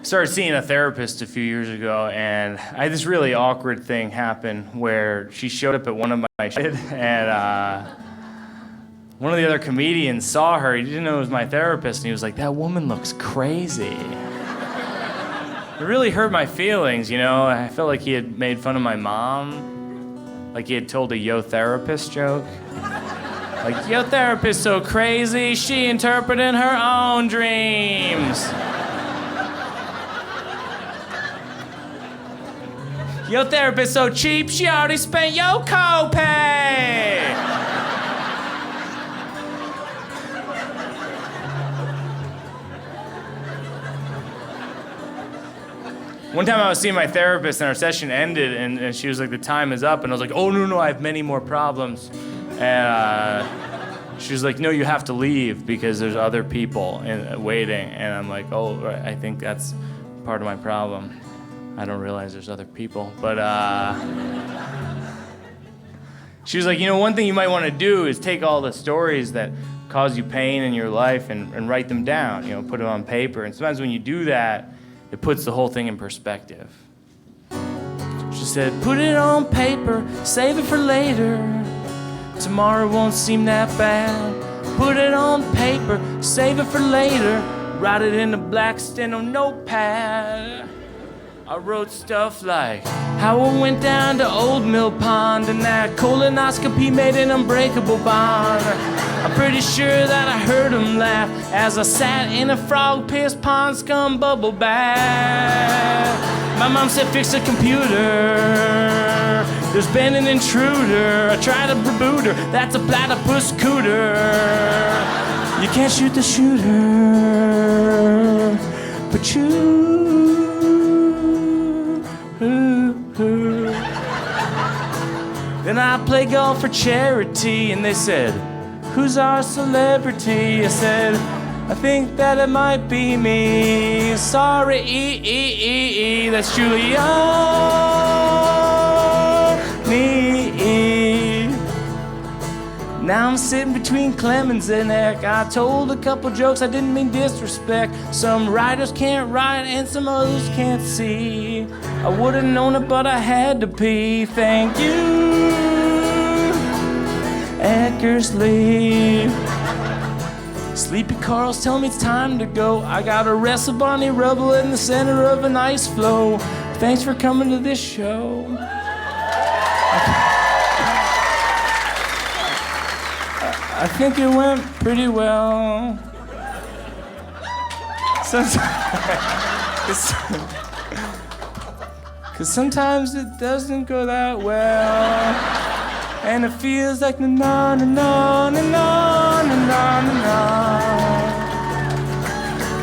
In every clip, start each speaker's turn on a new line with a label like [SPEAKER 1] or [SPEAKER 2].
[SPEAKER 1] started seeing a therapist a few years ago, and I had this really awkward thing happen where she showed up at one of my shows, and one of the other comedians saw her. He didn't know it was my therapist, and he was like, "That woman looks crazy." It really hurt my feelings, you know. I felt like he had made fun of my mom, like he had told a yo therapist joke. Like, yo therapist so crazy, she interpreting her own dreams. Yo therapist so cheap, she already spent yo copay. One time I was seeing my therapist and our session ended and she was like, the time is up. And I was like, oh, no, I have many more problems. And she was like, no, you have to leave because there's other people waiting. And I'm like, oh, I think that's part of my problem. I don't realize there's other people. But she was like, you know, one thing you might want to do is take all the stories that cause you pain in your life and write them down, you know, put them on paper. And sometimes when you do that, it puts the whole thing in perspective. She said, put it on paper, save it for later. Tomorrow won't seem that bad. Put it on paper, save it for later. Write it in a black steno notepad. I wrote stuff like how I went down to Old Mill Pond and that colonoscopy made an unbreakable bond. I'm pretty sure that I heard him laugh as I sat in a frog piss pond scum bubble bath. My mom said fix the computer. There's been an intruder. I tried to reboot her. That's a platypus cooter. You can't shoot the shooter, but you. Then I play golf for charity, and they said, who's our celebrity? I said, I think that it might be me. Sorry, that's Giuliani. Now I'm sitting between Clemens and Eck. I told a couple jokes I didn't mean disrespect. Some writers can't write and some others can't see. I would've known it, but I had to pee. Thank you, Eckersley. Sleepy Carl's telling me it's time to go. I got a wrestle Bonnie Rubble in the center of an ice flow. Thanks for coming to this show. I think it went pretty well. Cause sometimes it doesn't go that well. And it feels like na na na na na na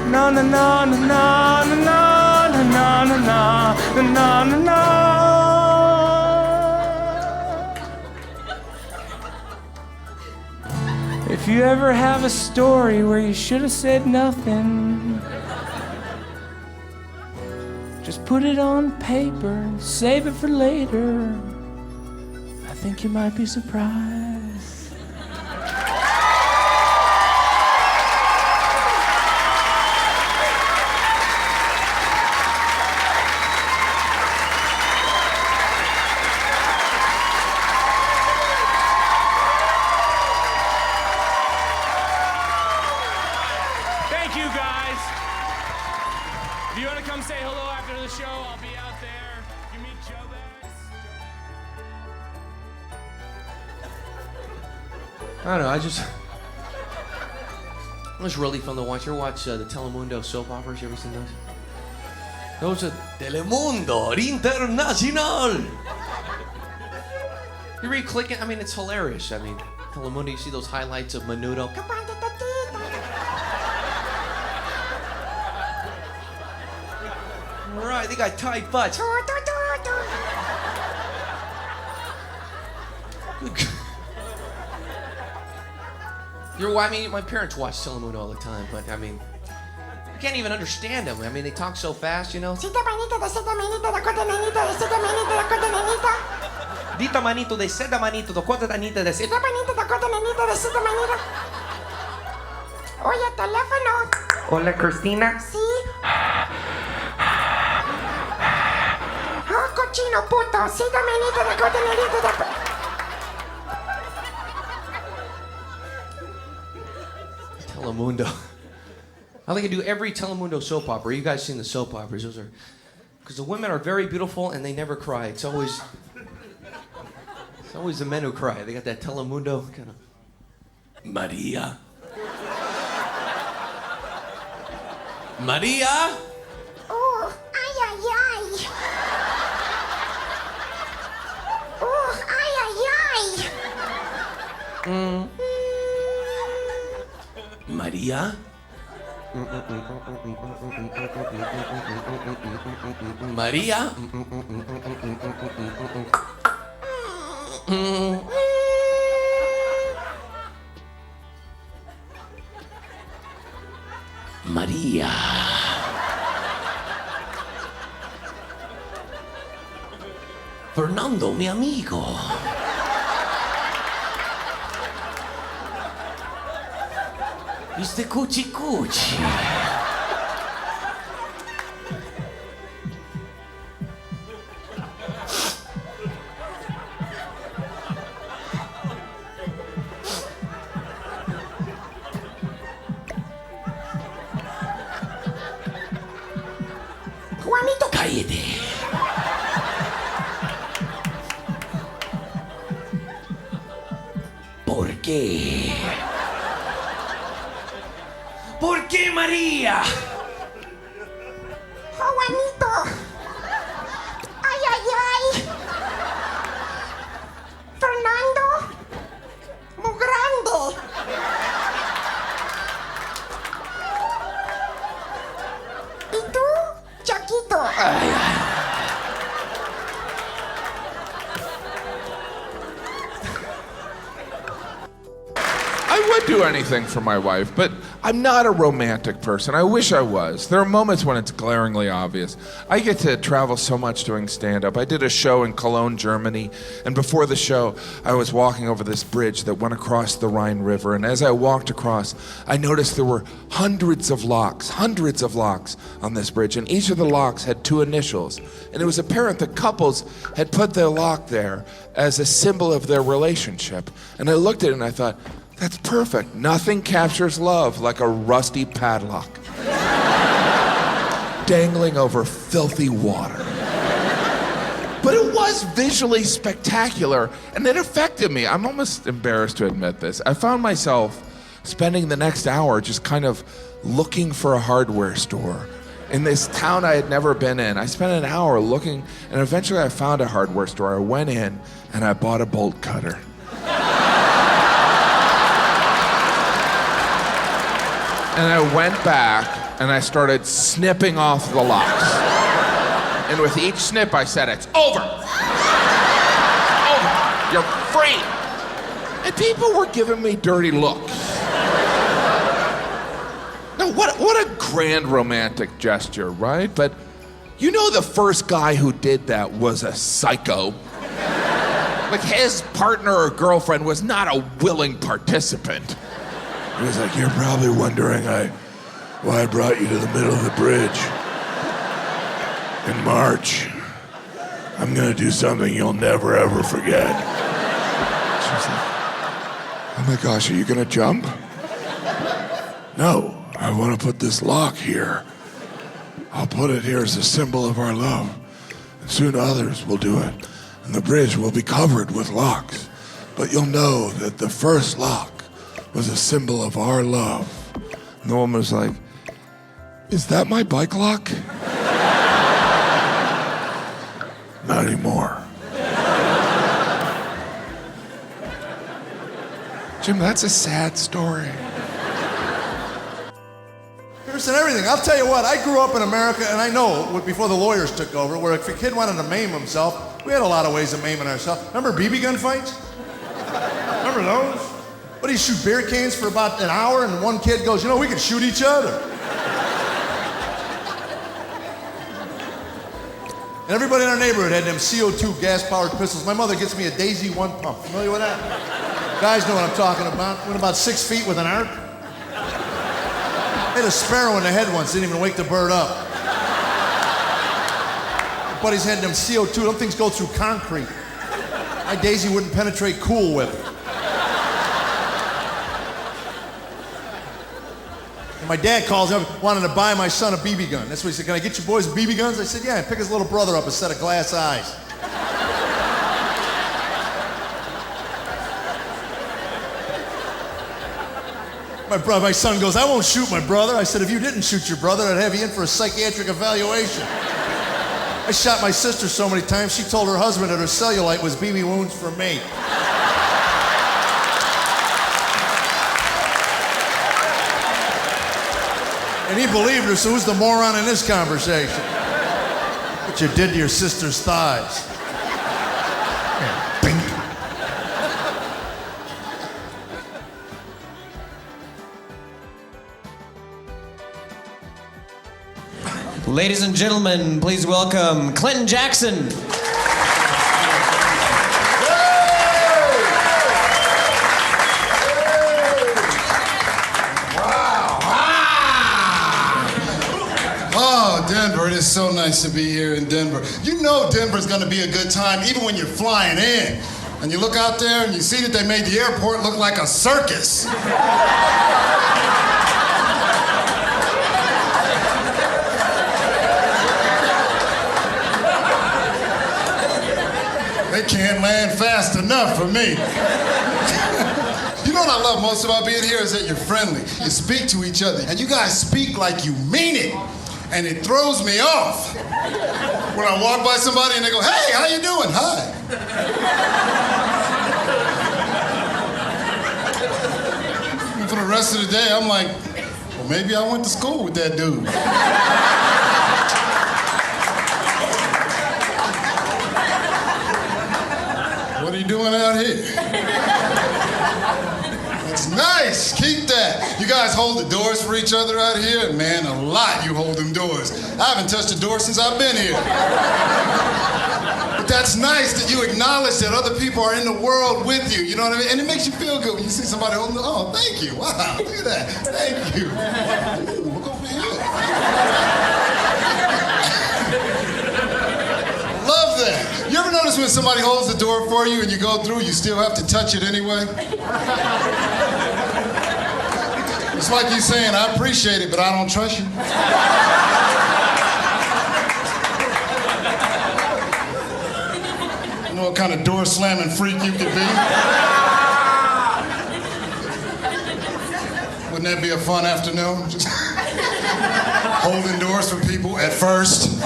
[SPEAKER 1] na na na na na na na na na na na na. If you ever have a story where you should have said nothing, just put it on paper and save it for later. I think you might be surprised. Thank you, guys. If you want to come say hello after the show, I'll be out there. You meet Joe there?
[SPEAKER 2] I don't know, it was really fun to watch. You ever watch the Telemundo soap operas? You ever seen those? Those are Telemundo Internacional. You read clicking, I mean, it's hilarious. I mean, Telemundo, you see those highlights of Menudo. Right, they got tight butts. I mean, my parents watch Telemundo all the time, but I mean, I can't even understand them. I mean, they talk so fast, you know. Dita manito de seda manito de cuota nanita de seda manito de cuota nanita. Dita manito de seda manito de cuota nanita de seda manito de cuota nanita de seda manito. Oye, teléfono. Hola, Cristina. Sí.
[SPEAKER 3] cochino puto. Si te menito de cotenelito de...
[SPEAKER 2] Telemundo. I like to do every Telemundo soap opera. You guys seen the soap operas? Those are... Because the women are very beautiful and they never cry. It's always the men who cry. They got that Telemundo kind of... Maria. Maria?
[SPEAKER 3] Oh, ay, ay, ay. Oh, ay, ay, ay.
[SPEAKER 2] Maria? Maria? Maria. Fernando, mi amigo. Viste cuchi cuchi.
[SPEAKER 3] Juanito.
[SPEAKER 2] Cállate. ¿Por qué? ¿Por qué, María?
[SPEAKER 3] Juanito. Ay, ay, ay. Fernando. Muy grande. ¿Y tú? Chaquito.
[SPEAKER 2] Ay, ay.
[SPEAKER 4] I would do anything for my wife, but I'm not a romantic person. I wish I was. There are moments when it's glaringly obvious. I get to travel so much doing stand-up. I did a show in Cologne, Germany, and before the show, I was walking over this bridge that went across the Rhine River, and as I walked across, I noticed there were hundreds of locks on this bridge, and each of the locks had two initials. And it was apparent that couples had put their lock there as a symbol of their relationship. And I looked at it and I thought, that's perfect. Nothing captures love like a rusty padlock dangling over filthy water. But it was visually spectacular, and it affected me. I'm almost embarrassed to admit this. I found myself spending the next hour just kind of looking for a hardware store in this town I had never been in. I spent an hour looking, and eventually I found a hardware store. I went in, and I bought a bolt cutter. And I went back and I started snipping off the locks. And with each snip I said, it's over. Over. You're free. And people were giving me dirty looks. Now, what a grand romantic gesture, right? But you know the first guy who did that was a psycho. Like his partner or girlfriend was not a willing participant. He was like, you're probably wondering why I brought you to the middle of the bridge. In March, I'm gonna do something you'll never ever forget. She was like, oh my gosh, are you gonna jump? No, I wanna put this lock here. I'll put it here as a symbol of our love. And soon others will do it. And the bridge will be covered with locks. But you'll know that the first lock was a symbol of our love. And the woman was like, is that my bike lock? Not anymore. Jim, that's a sad story.
[SPEAKER 5] Here's everything. I'll tell you what, I grew up in America, and I know before the lawyers took over, where if a kid wanted to maim himself, we had a lot of ways of maiming ourselves. Remember BB gun fights? Remember those? What do you shoot beer cans for about an hour, and one kid goes, you know, we can shoot each other. And everybody in our neighborhood had them CO2 gas-powered pistols. My mother gets me a Daisy 1 pump. Familiar with that? Guys know what I'm talking about. Went about 6 feet with an arc. Hit a sparrow in the head once, didn't even wake the bird up. Buddies had them CO2. Them things go through concrete. My Daisy wouldn't penetrate Cool Whip. And my dad calls me up, wanted to buy my son a BB gun. That's what he said. Can I get you boys BB guns? I said, yeah. And pick his little brother up a set of glass eyes. My son goes, I won't shoot my brother. I said, if you didn't shoot your brother, I'd have you in for a psychiatric evaluation. I shot my sister so many times, she told her husband that her cellulite was BB wounds for me. And he believed her, so who's the moron in this conversation? What you did to your sister's thighs. Bing.
[SPEAKER 6] Ladies and gentlemen, please welcome Clinton Jackson.
[SPEAKER 7] Oh, Denver, it is so nice to be here in Denver. You know Denver's gonna be a good time even when you're flying in. And you look out there and you see that they made the airport look like a circus. They can't land fast enough for me. You know what I love most about being here is that you're friendly. You speak to each other, and you guys speak like you mean it. And it throws me off. When I walk by somebody and they go, hey, how you doing? Hi. And for the rest of the day, I'm like, well, maybe I went to school with that dude. What are you doing out here? That's nice. Keep that. You guys hold the doors for each other out here? Man, a lot you hold them doors. I haven't touched a door since I've been here. But that's nice that you acknowledge that other people are in the world with you. You know what I mean? And it makes you feel good when you see somebody holding the... Oh, thank you. Wow, look at that. Thank you. Ooh, look over here. Love that. You ever notice when somebody holds the door for you and you go through, you still have to touch it anyway? It's like you saying, I appreciate it, but I don't trust you. You know what kind of door slamming freak you could be? Wouldn't that be a fun afternoon? Just holding doors for people at first.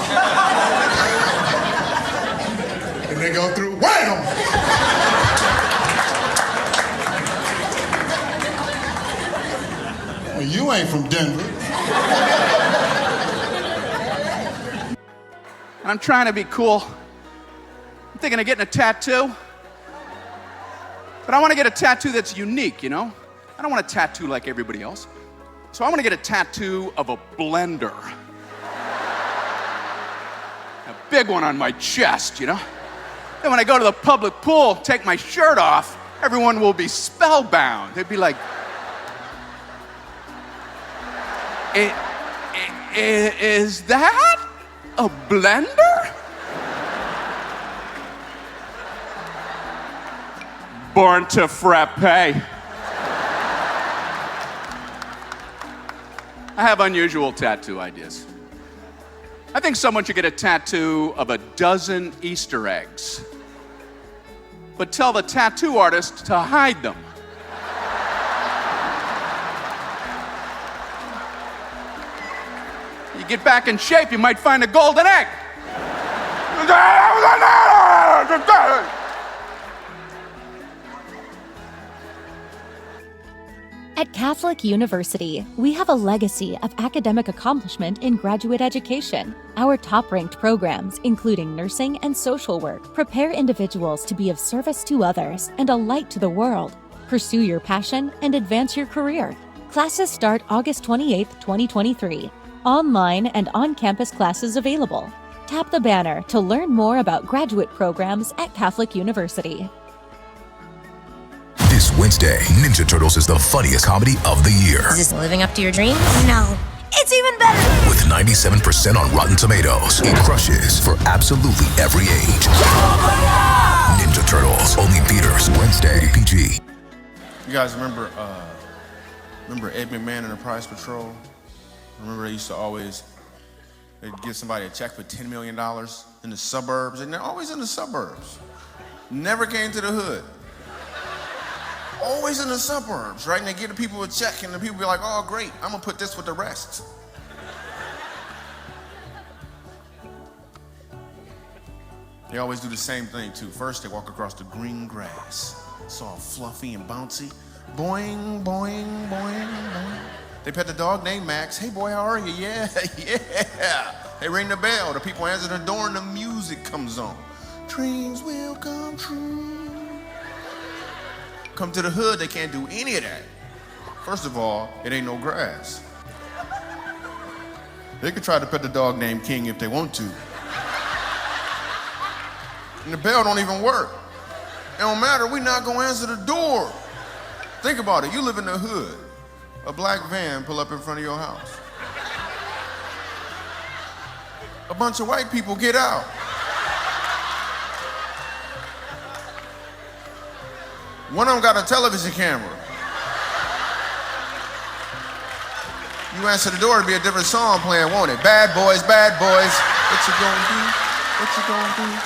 [SPEAKER 7] And they go through, wham! Well, you ain't from Denver.
[SPEAKER 8] I'm trying to be cool. I'm thinking of getting a tattoo. But I want to get a tattoo that's unique, you know? I don't want a tattoo like everybody else. So I want to get a tattoo of a blender. A big one on my chest, you know? Then when I go to the public pool, take my shirt off, everyone will be spellbound. They'd be like, is that a blender? Born to frappe. I have unusual tattoo ideas. I think someone should get a tattoo of a dozen Easter eggs, but tell the tattoo artist to hide them. You get back in shape, you might find a golden egg.
[SPEAKER 9] At Catholic University, we have a legacy of academic accomplishment in graduate education. Our top-ranked programs, including nursing and social work, prepare individuals to be of service to others and a light to the world. Pursue your passion and advance your career. Classes start August 28, 2023. Online and on-campus classes available. Tap the banner to learn more about graduate programs at Catholic University.
[SPEAKER 10] This Wednesday, Ninja Turtles is the funniest comedy of the year.
[SPEAKER 11] Is this living up to your dream?
[SPEAKER 3] No,
[SPEAKER 10] It's even better!
[SPEAKER 11] With 97% on Rotten Tomatoes, it crushes for absolutely every age. Ninja Turtles, only theaters Wednesday, PG.
[SPEAKER 5] You guys remember Ed McMahon and the Prize Patrol? Remember they used to always, they'd give somebody a check for $10 million in the suburbs, and they're always in the suburbs. Never came to the hood. Always in the suburbs, right? And they give the people a check, and the people be like, oh, great, I'm gonna put this with the rest. They always do the same thing, too. First, they walk across the green grass. It's all fluffy and bouncy. Boing, boing, boing, boing. They pet the dog named Max. Hey, boy, how are you? Yeah, yeah. They ring the bell. The people answer the door, and the music comes on. Dreams will come true. Come to the hood, they can't do any of that. First of all, it ain't no grass. They could try to pet the dog named King if they want to. And the bell don't even work. It don't matter, we not gonna answer the door. Think about it, you live in the hood. A black van pull up in front of your house. A bunch of white people get out. One of them got a television camera. You answer the door, it'll be a different song playing, won't it? Bad boys, what you gonna do? What you gonna do?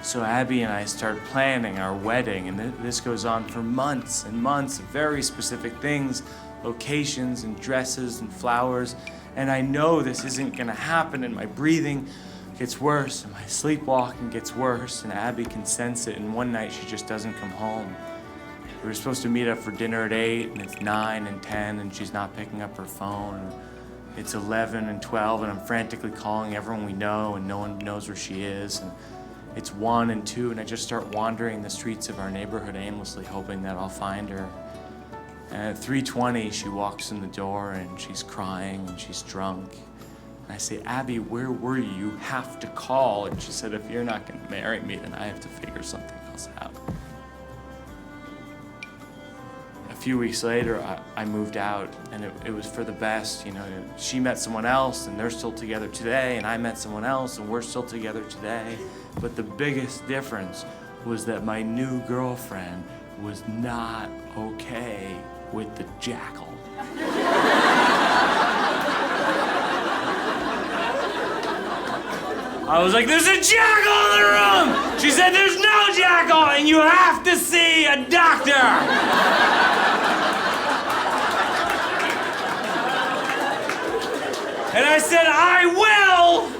[SPEAKER 1] So Abby and I start planning our wedding, and this goes on for months and months of very specific things, locations and dresses and flowers, and I know this isn't gonna happen, and my breathing gets worse, and my sleepwalking gets worse, and Abby can sense it, and one night she just doesn't come home. We were supposed to meet up for dinner at 8, and it's 9 and 10, and she's not picking up her phone. It's 11 and 12, and I'm frantically calling everyone we know, and no one knows where she is. And it's 1 and 2, and I just start wandering the streets of our neighborhood aimlessly, hoping that I'll find her. And at 3:20, she walks in the door, and she's crying, and she's drunk. And I say, Abby, where were you? You have to call. And she said, if you're not gonna marry me, then I have to figure something else out. A few weeks later, I moved out, and it was for the best. You know, she met someone else, and they're still together today, and I met someone else, and we're still together today. But the biggest difference was that my new girlfriend was not okay with the jackal. I was like, there's a jackal in the room! She said, there's no jackal, and you have to see a doctor! And I said, I will,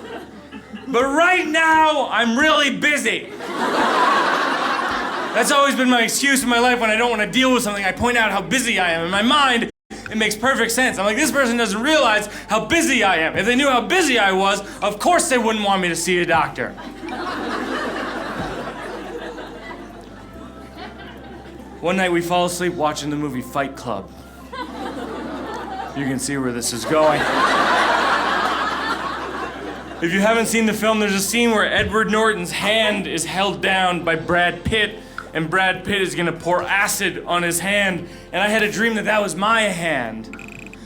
[SPEAKER 1] but right now, I'm really busy. That's always been my excuse in my life when I don't want to deal with something. I point out how busy I am. In my mind, it makes perfect sense. I'm like, this person doesn't realize how busy I am. If they knew how busy I was, of course they wouldn't want me to see a doctor. One night we fall asleep watching the movie Fight Club. You can see where this is going. If you haven't seen the film, there's a scene where Edward Norton's hand is held down by Brad Pitt, and Brad Pitt is gonna pour acid on his hand, and I had a dream that that was my hand.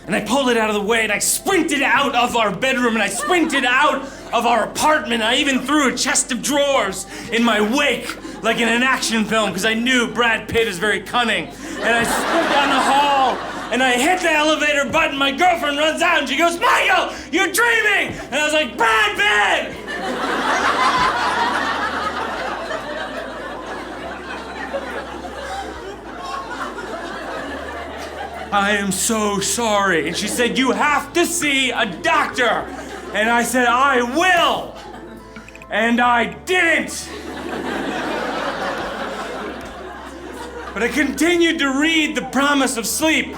[SPEAKER 1] And I pulled it out of the way, and I sprinted out of our bedroom, and I sprinted out of our apartment. I even threw a chest of drawers in my wake, like in an action film, because I knew Brad Pitt is very cunning. And I sprinted down the hall, and I hit the elevator button. My girlfriend runs out, and she goes, Michael, you're dreaming! And I was like, Brad Pitt! I am so sorry. And she said, you have to see a doctor. And I said, I will. And I didn't. But I continued to read The Promise of Sleep.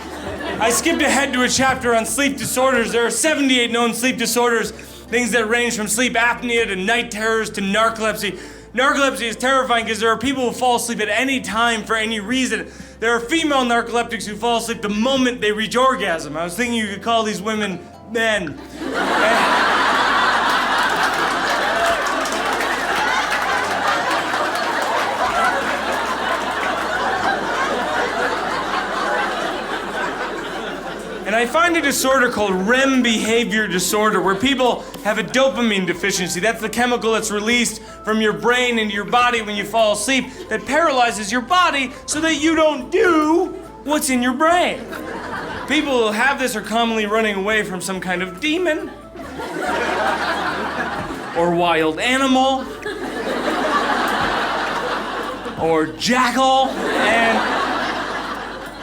[SPEAKER 1] I skipped ahead to a chapter on sleep disorders. There are 78 known sleep disorders, things that range from sleep apnea to night terrors to narcolepsy. Narcolepsy is terrifying because there are people who fall asleep at any time for any reason. There are female narcoleptics who fall asleep the moment they reach orgasm. I was thinking you could call these women men. And I find a disorder called REM behavior disorder, where people have a dopamine deficiency. That's the chemical that's released from your brain into your body when you fall asleep that paralyzes your body so that you don't do what's in your brain. People who have this are commonly running away from some kind of demon or wild animal or jackal, and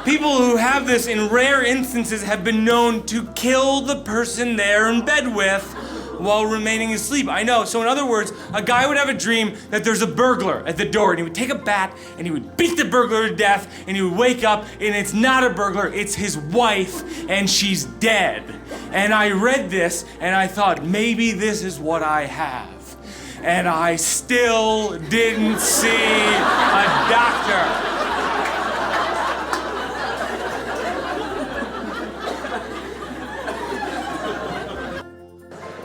[SPEAKER 1] people who have this in rare instances have been known to kill the person they're in bed with while remaining asleep. I know. So in other words, a guy would have a dream that there's a burglar at the door, and he would take a bat and he would beat the burglar to death, and he would wake up and it's not a burglar, it's his wife, and she's dead. And I read this and I thought, maybe this is what I have. And I still didn't see a doctor.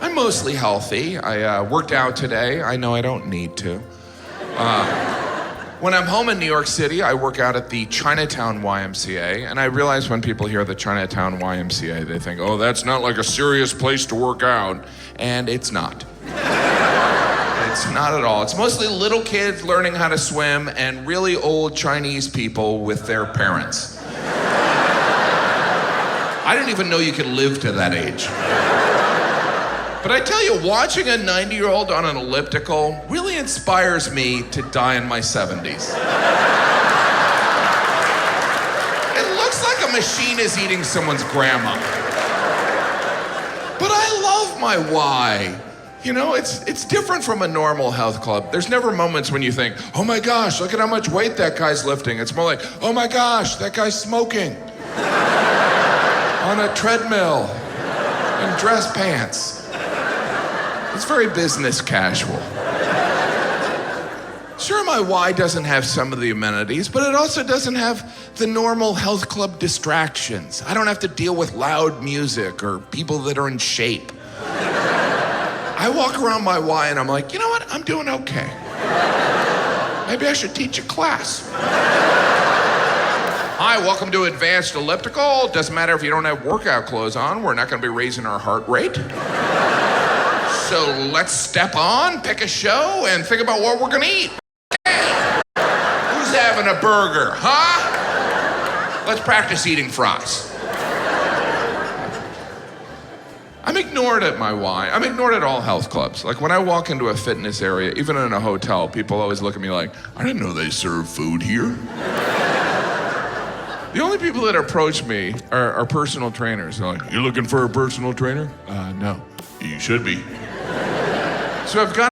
[SPEAKER 4] I'm mostly healthy. I worked out today. I know I don't need to. When I'm home in New York City, I work out at the Chinatown YMCA, and I realize when people hear the Chinatown YMCA, they think, oh, that's not like a serious place to work out, and it's not. It's not at all. It's mostly little kids learning how to swim and really old Chinese people with their parents. I didn't even know you could live to that age. But I tell you, watching a 90-year-old on an elliptical really inspires me to die in my 70s. It looks like a machine is eating someone's grandma. But I love my why. You know, it's different from a normal health club. There's never moments when you think, oh my gosh, look at how much weight that guy's lifting. It's more like, oh my gosh, that guy's smoking on a treadmill in dress pants. It's very business casual. Sure, my Y doesn't have some of the amenities, but it also doesn't have the normal health club distractions. I don't have to deal with loud music or people that are in shape. I walk around my Y and I'm like, you know what? I'm doing okay. Maybe I should teach a class. Hi, welcome to Advanced Elliptical. Doesn't matter if you don't have workout clothes on. We're not going to be raising our heart rate. So let's step on, pick a show, and think about what we're going to eat. Okay. Who's having a burger, huh? Let's practice eating fries. I'm ignored at my Y. I'm ignored at all health clubs. Like when I walk into a fitness area, even in a hotel, people always look at me like, I didn't know they serve food here. The only people that approach me are personal trainers. They're like, you looking for a personal trainer? No. You should be. So I've got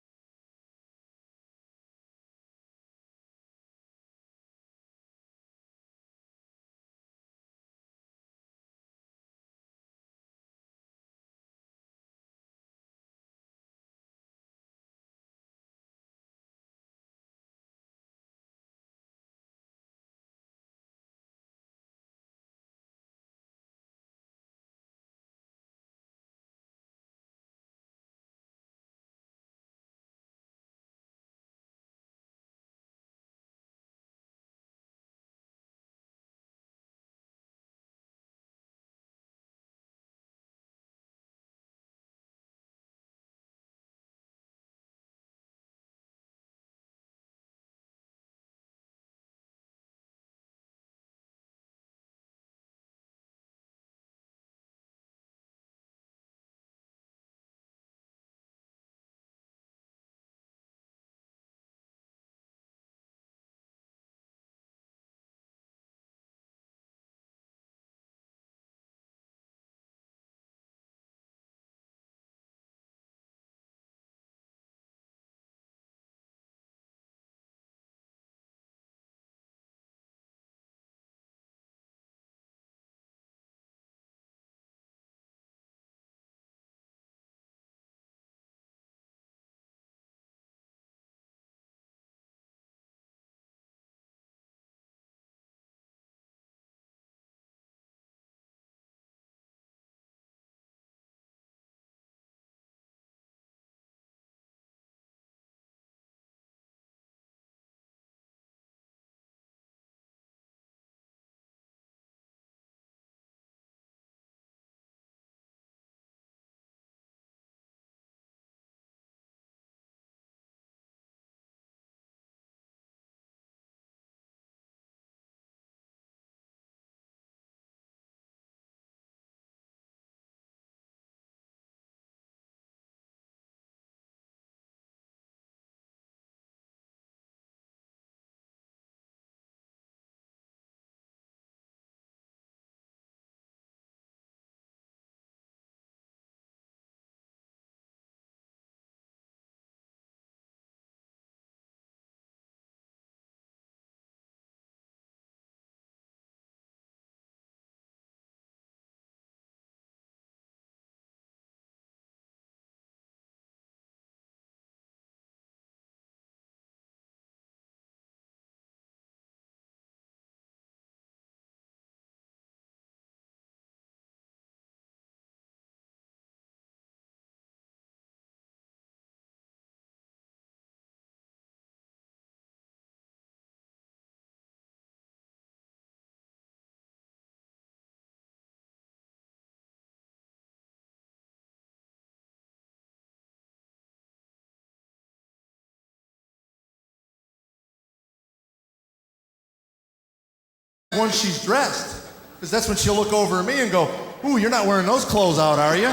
[SPEAKER 5] once she's dressed. Because that's when she'll look over at me and go, ooh, you're not wearing those clothes out, are you?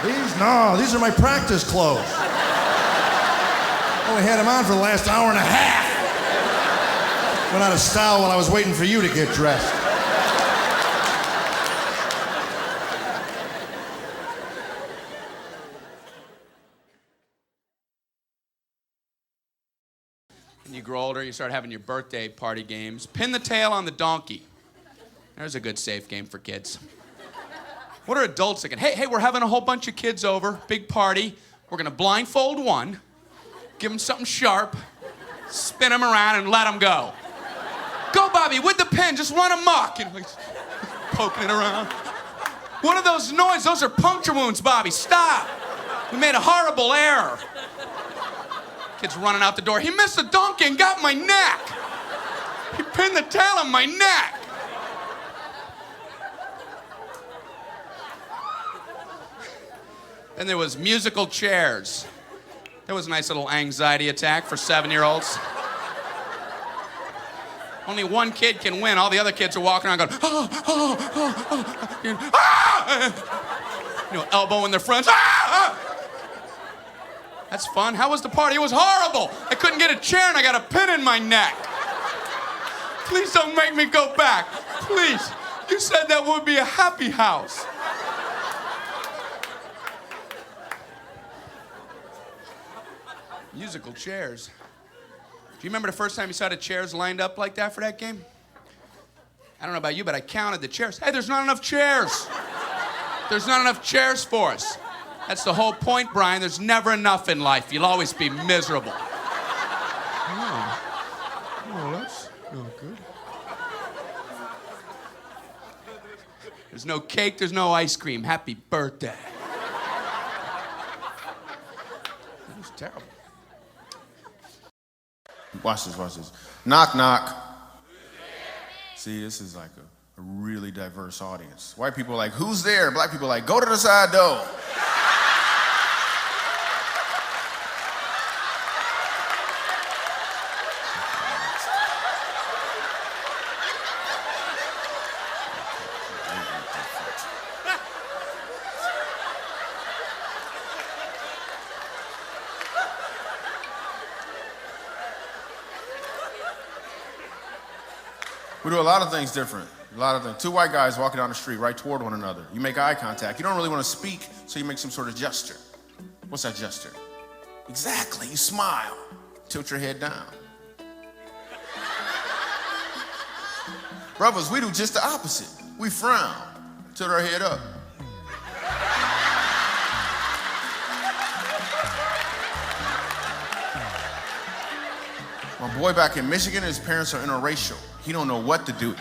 [SPEAKER 5] These are my practice clothes. Only had them on for the last hour and a half. Went out of style while I was waiting for you to get dressed.
[SPEAKER 8] When you grow older, you start having your birthday party games. Pin the tail on the donkey. There's a good safe game for kids. What are adults thinking? Hey, we're having a whole bunch of kids over, big party. We're gonna blindfold one, give him something sharp, spin him around and let him go. Go, Bobby, with the pen, just run amok. And like, poking it around. What are those noises? Those are puncture wounds, Bobby, stop. We made a horrible error. Kid's running out the door. He missed the donkey and got my neck. He pinned the tail on my neck. Then there was musical chairs. That was a nice little anxiety attack for 7-year-olds. Only one kid can win. All the other kids are walking around going, ah! Elbowing their friends. Ah! That's fun. How was the party? It was horrible. I couldn't get a chair and I got a pin in my neck. Please don't make me go back. Please. You said that would be a happy house. Musical chairs. Do you remember the first time you saw the chairs lined up like that for that game? I don't know about you, but I counted the chairs. Hey, there's not enough chairs. There's not enough chairs for us. That's the whole point, Brian. There's never enough in life. You'll always be miserable. Oh, that's not good. There's no cake, there's no ice cream. Happy birthday. That was terrible.
[SPEAKER 10] Watch this. Knock, knock. See, this is like a really diverse audience. White people are like, who's there? Black people are like, go to the side door. We do a lot of things different. A lot of things. Two white guys walking down the street right toward one another. You make eye contact. You don't really want to speak, so you make some sort of gesture. What's that gesture? Exactly. You smile. Tilt your head down. Brothers, we do just the opposite. We frown. Tilt our head up. My boy back in Michigan, his parents are interracial. He don't know what to do.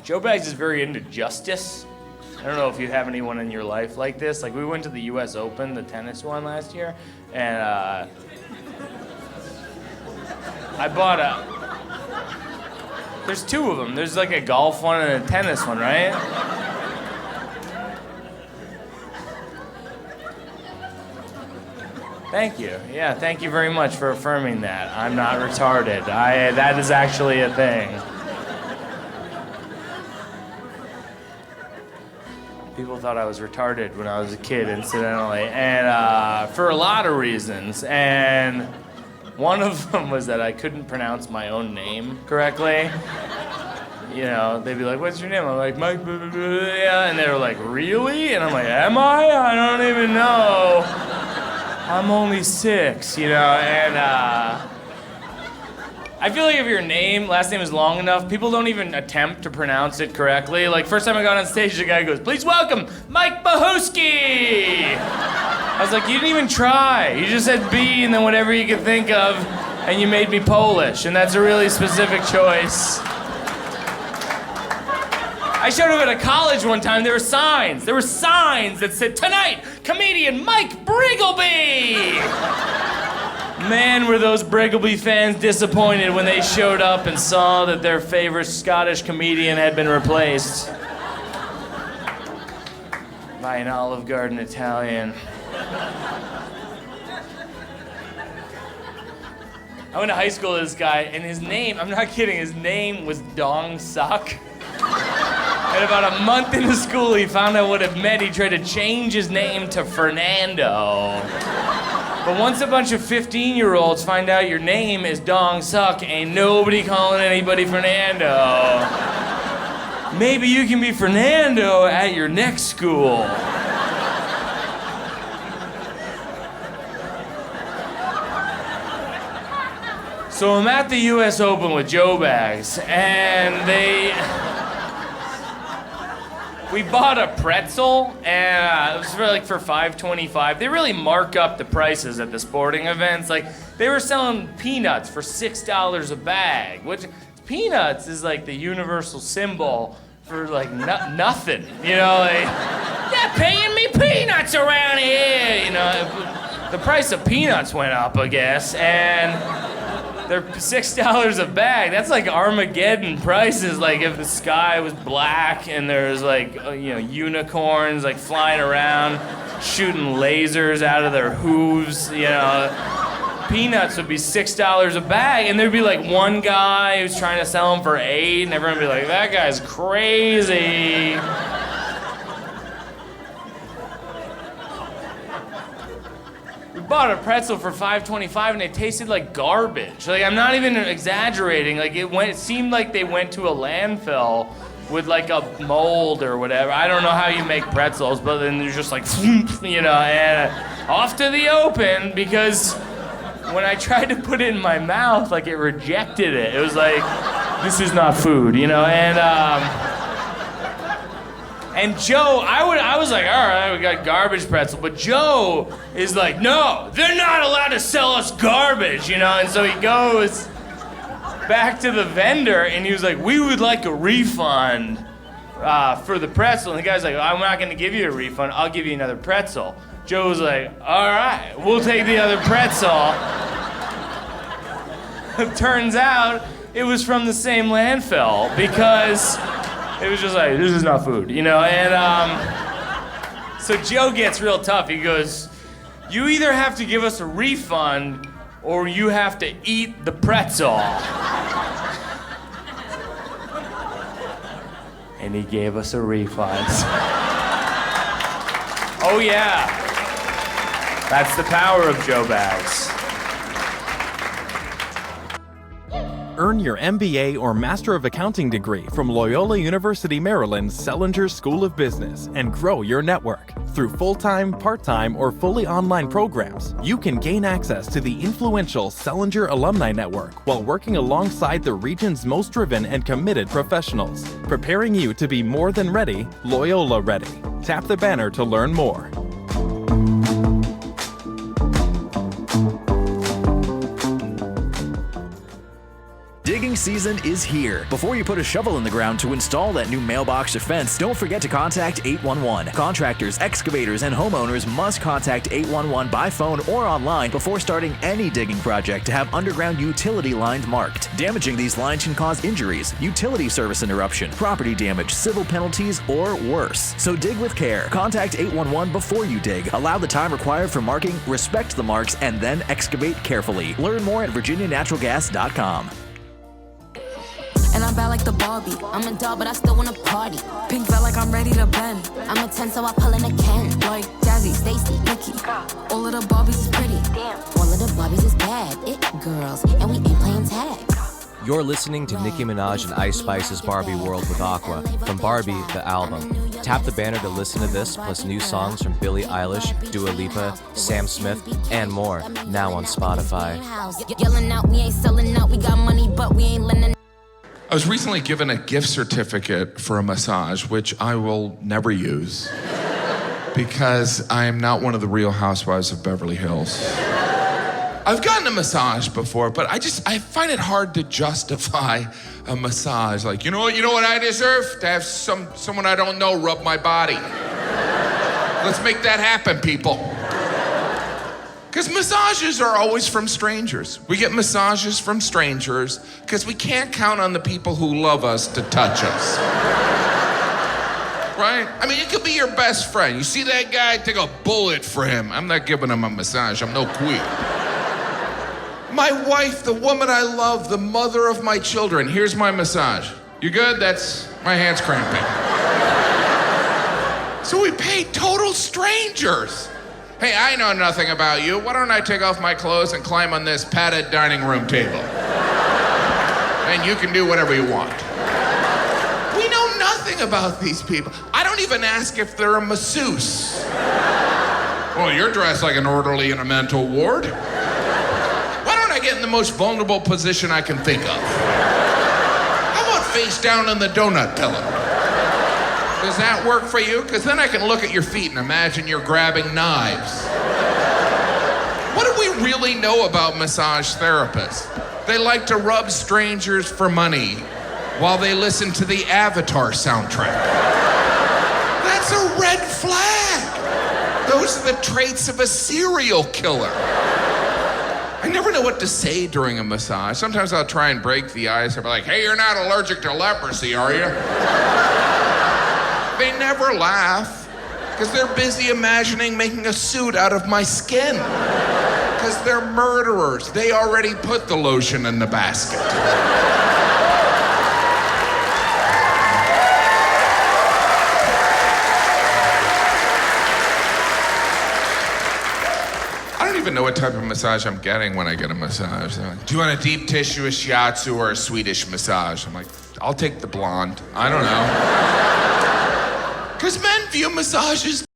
[SPEAKER 1] Joe Bags is very into justice. I don't know if you have anyone in your life like this. Like, we went to the U.S. Open, the tennis one last year, and I bought there's two of them. There's like a golf one and a tennis one, right? Thank you. Yeah, thank you very much for affirming that. I'm not retarded. That is actually a thing. People thought I was retarded when I was a kid, incidentally, and for a lot of reasons. And one of them was that I couldn't pronounce my own name correctly. You know, they'd be like, what's your name? I'm like, Mike, blah, blah, blah, yeah. And they were like, really? And I'm like, am I? I don't even know. I'm only 6, you know, and I feel like if your last name is long enough, people don't even attempt to pronounce it correctly. Like, first time I got on stage, the guy goes, please welcome Mike Bohusky. I was like, you didn't even try. You just said B and then whatever you could think of, and you made me Polish, and that's a really specific choice. I I showed up at a college one time, there were signs that said, "Tonight, comedian Mike Briggleby." Man, were those Briggleby fans disappointed when they showed up and saw that their favorite Scottish comedian had been replaced by an Olive Garden Italian. I went to high school with this guy, and his name, I'm not kidding, his name was Dong Suck. And about a month into school, he found out what it meant. He tried to change his name to Fernando. But once a bunch of 15-year-olds find out your name is Dong Suck, ain't nobody calling anybody Fernando. Maybe you can be Fernando at your next school. So I'm at the US Open with Joe Bags, and we bought a pretzel, and it was for $5.25. They really mark up the prices at the sporting events. Like, they were selling peanuts for $6 a bag, which peanuts is like the universal symbol for like nothing. You know, like, they're paying me peanuts around here. You know, the price of peanuts went up, I guess, and they're $6 a bag. That's like Armageddon prices. Like if the sky was black and there's like, unicorns like flying around, shooting lasers out of their hooves, peanuts would be $6 a bag. And there'd be like one guy who's trying to sell them for $8, and everyone would be like, that guy's crazy. Bought a pretzel for $5.25 and it tasted like garbage. Like, I'm not even exaggerating. Like, it seemed like they went to a landfill with like a mold or whatever. I don't know how you make pretzels, but then there's just like, and off to the open, because when I tried to put it in my mouth, like, it rejected it. It was like, this is not food, And Joe, I was like, all right, we got garbage pretzel. But Joe is like, no, they're not allowed to sell us garbage, And so he goes back to the vendor, and he was like, we would like a refund for the pretzel. And the guy's like, I'm not going to give you a refund. I'll give you another pretzel. Joe was like, all right, we'll take the other pretzel. It turns out it was from the same landfill, because it was just like, this is not food, And so Joe gets real tough. He goes, you either have to give us a refund or you have to eat the pretzel. And he gave us a refund. Oh yeah. That's the power of Joe Bags.
[SPEAKER 12] Earn your MBA or Master of Accounting degree from Loyola University Maryland's Selinger School of Business and grow your network. Through full-time, part-time, or fully online programs, you can gain access to the influential Selinger Alumni Network while working alongside the region's most driven and committed professionals, preparing you to be more than ready, Loyola ready. Tap the banner to learn more.
[SPEAKER 13] Digging season is here. Before you put a shovel in the ground to install that new mailbox or fence, don't forget to contact 811. Contractors, excavators, and homeowners must contact 811 by phone or online before starting any digging project to have underground utility lines marked. Damaging these lines can cause injuries, utility service interruption, property damage, civil penalties, or worse. So dig with care. Contact 811 before you dig. Allow the time required for marking, respect the marks, and then excavate carefully. Learn more at virginianaturalgas.com.
[SPEAKER 14] And I'm bad like the Barbie. I'm a doll, but I still wanna party. Pink felt like I'm ready to bend. I'm a 10, so I pull in a Ken. Like Jazzy, Stacy, Nikki. All of the Barbies is pretty. Damn. All of the Barbies is bad. It girls, and we ain't playing tag.
[SPEAKER 15] You're listening to Nicki Minaj and Ice Spice's Barbie World with Aqua from Barbie, the album. Tap the banner to listen to this, plus new songs from Billie Eilish, Dua Lipa, Sam Smith, and more, now on Spotify.
[SPEAKER 14] Yelling out, we ain't selling out. We got money, but we ain't lending.
[SPEAKER 4] I was recently given a gift certificate for a massage, which I will never use because I am not one of the Real Housewives of Beverly Hills. I've gotten a massage before, but I find it hard to justify a massage. Like, you know what I deserve? To have someone I don't know rub my body. Let's make that happen, people. Because massages are always from strangers. We get massages from strangers because we can't count on the people who love us to touch us. Right? I mean, it could be your best friend. You see that guy? Take a bullet for him. I'm not giving him a massage. I'm no queen. My wife, the woman I love, the mother of my children. Here's my massage. You good? That's my hand's cramping. So we pay total strangers. Hey, I know nothing about you. Why don't I take off my clothes and climb on this padded dining room table? And you can do whatever you want. We know nothing about these people. I don't even ask if they're a masseuse. Well, you're dressed like an orderly in a mental ward. Why don't I get in the most vulnerable position I can think of? How about face down on the donut pillow? Does that work for you? Because then I can look at your feet and imagine you're grabbing knives. What do we really know about massage therapists? They like to rub strangers for money while they listen to the Avatar soundtrack. That's a red flag. Those are the traits of a serial killer. I never know what to say during a massage. Sometimes I'll try and break the ice. I'll be like, hey, you're not allergic to leprosy, are you? They never laugh because they're busy imagining making a suit out of my skin. Because they're murderers. They already put the lotion in the basket. I don't even know what type of massage I'm getting when I get a massage. They're like, do you want a deep tissue, a shiatsu, or a Swedish massage? I'm like, I'll take the blonde. I don't know. Because men view massages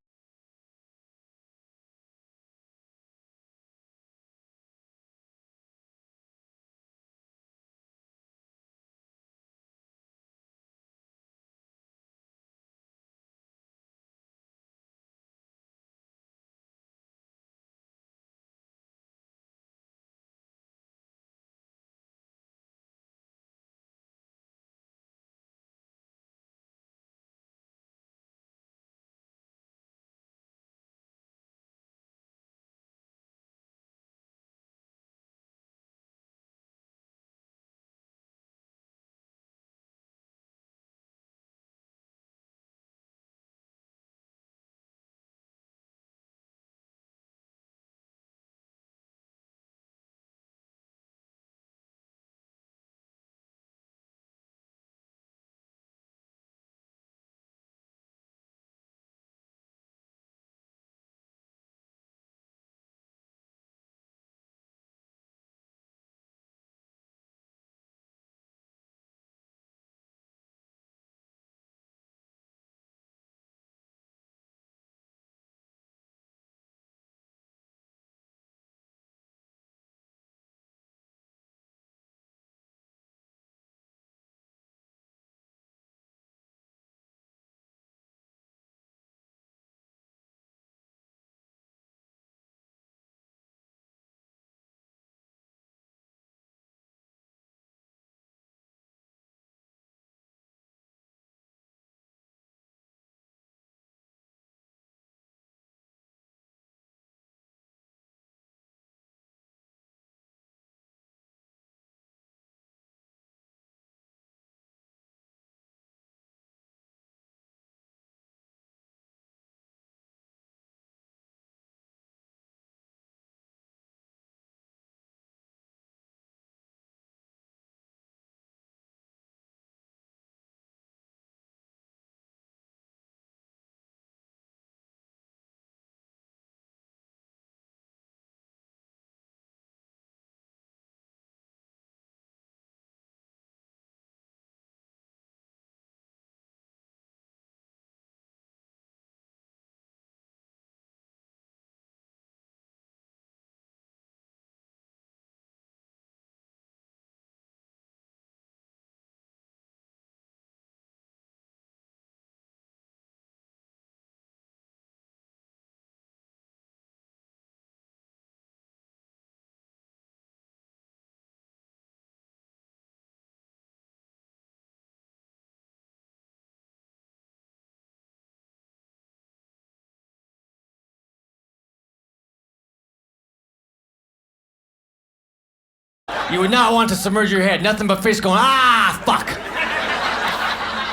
[SPEAKER 16] You would not want to submerge your head. Nothing but fish going, ah, fuck.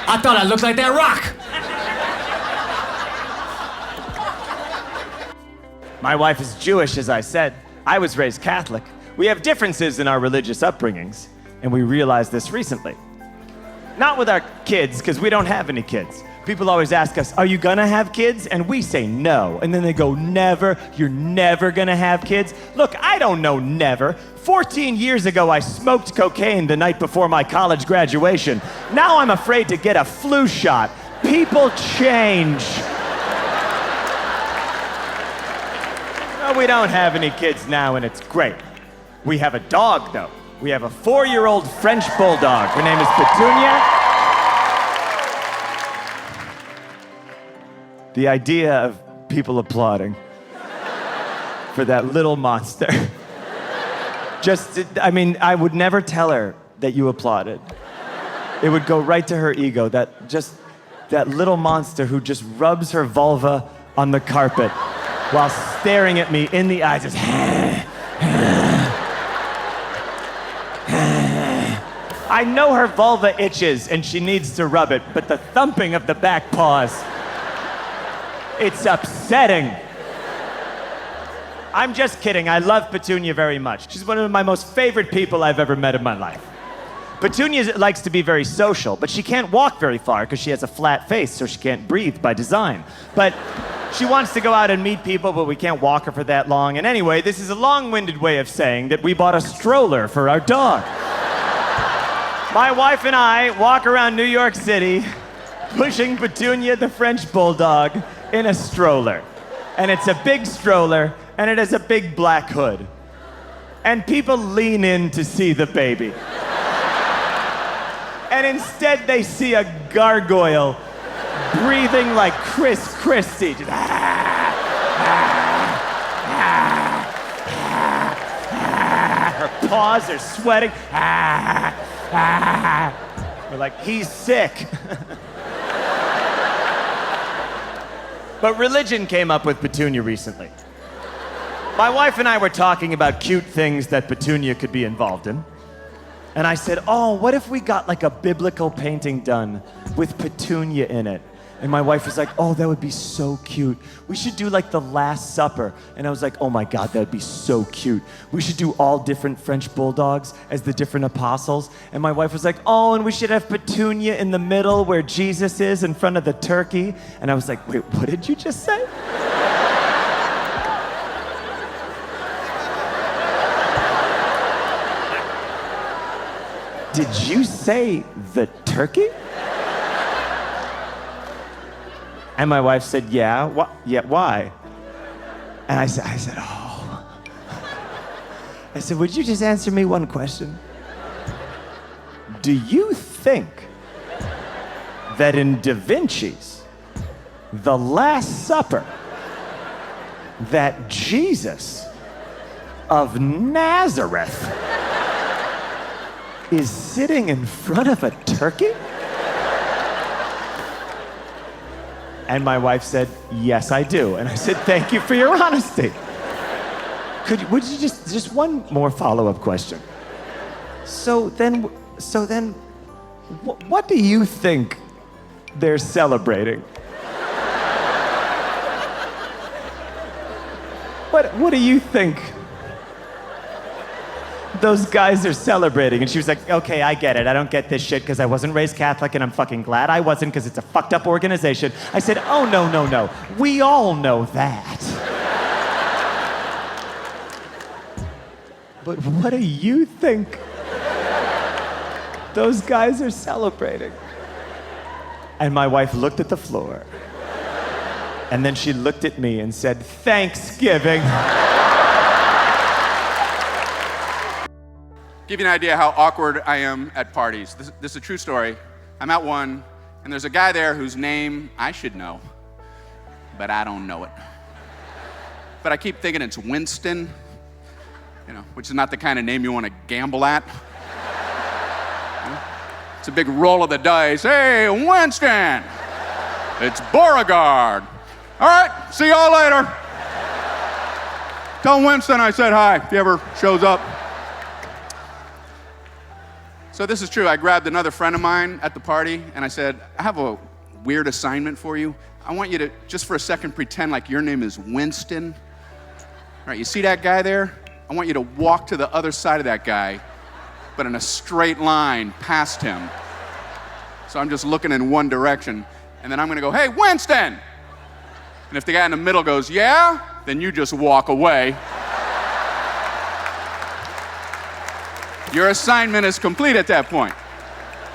[SPEAKER 16] I thought I looked like that rock.
[SPEAKER 17] My wife is Jewish, as I said. I was raised Catholic. We have differences in our religious upbringings, and we realized this recently. Not with our kids, because we don't have any kids. People always ask us, are you gonna have kids? And we say no. And then they go, never, you're never gonna have kids? Look, I don't know never. 14 years ago, I smoked cocaine the night before my college graduation. Now I'm afraid to get a flu shot. People change. Well, we don't have any kids now, and it's great. We have a dog, though. We have a 4-year-old French bulldog. Her name is Petunia. The idea of people applauding for that little monster. I would never tell her that you applauded. It would go right to her ego, that little monster who just rubs her vulva on the carpet while staring at me in the eyes, just I know her vulva itches and she needs to rub it, but the thumping of the back paws, it's upsetting. I'm just kidding. I love Petunia very much. She's one of my most favorite people I've ever met in my life. Petunia likes to be very social, but she can't walk very far because she has a flat face, so she can't breathe by design. But she wants to go out and meet people, but we can't walk her for that long. And anyway, this is a long-winded way of saying that we bought a stroller for our dog. My wife and I walk around New York City pushing Petunia the French bulldog in a stroller. And it's a big stroller, and it has a big black hood. And people lean in to see the baby. And instead they see a gargoyle breathing like Chris Christie. Just, her paws are sweating. We're like, he's sick. But religion came up with Petunia recently. My wife and I were talking about cute things that Petunia could be involved in. And I said, oh, what if we got like a biblical painting done with Petunia in it? And my wife was like, oh, that would be so cute. We should do like the Last Supper. And I was like, oh my God, that would be so cute. We should do all different French bulldogs as the different apostles. And my wife was like, oh, and we should have Petunia in the middle where Jesus is in front of the turkey. And I was like, wait, what did you just say? Did you say the turkey? And my wife said, yeah. Yeah, why? And I said, oh. I said, would you just answer me one question? Do you think that in Da Vinci's The Last Supper, that Jesus of Nazareth is sitting in front of a turkey? And my wife said, yes, I do. And I said, thank you for your honesty. Would you just one more follow-up question? So then, what do you think they're celebrating? What do you think those guys are celebrating? And she was like, okay, I get it. I don't get this shit because I wasn't raised Catholic, and I'm fucking glad I wasn't because it's a fucked up organization. I said, oh, no. We all know that. But what do you think those guys are celebrating? And my wife looked at the floor, and then she looked at me and said, Thanksgiving.
[SPEAKER 8] Give you an idea how awkward I am at parties. This is a true story. I'm at one, and there's a guy there whose name I should know, but I don't know it. But I keep thinking it's Winston, which is not the kind of name you want to gamble at. It's a big roll of the dice. Hey, Winston! It's Beauregard. All right, see y'all later. Tell Winston I said hi if he ever shows up. So this is true. I grabbed another friend of mine at the party and I said, I have a weird assignment for you. I want you to, just for a second, pretend like your name is Winston. All right, you see that guy there? I want you to walk to the other side of that guy, but in a straight line past him. So I'm just looking in one direction, and then I'm gonna go, hey, Winston! And if the guy in the middle goes, yeah, then you just walk away. Your assignment is complete at that point.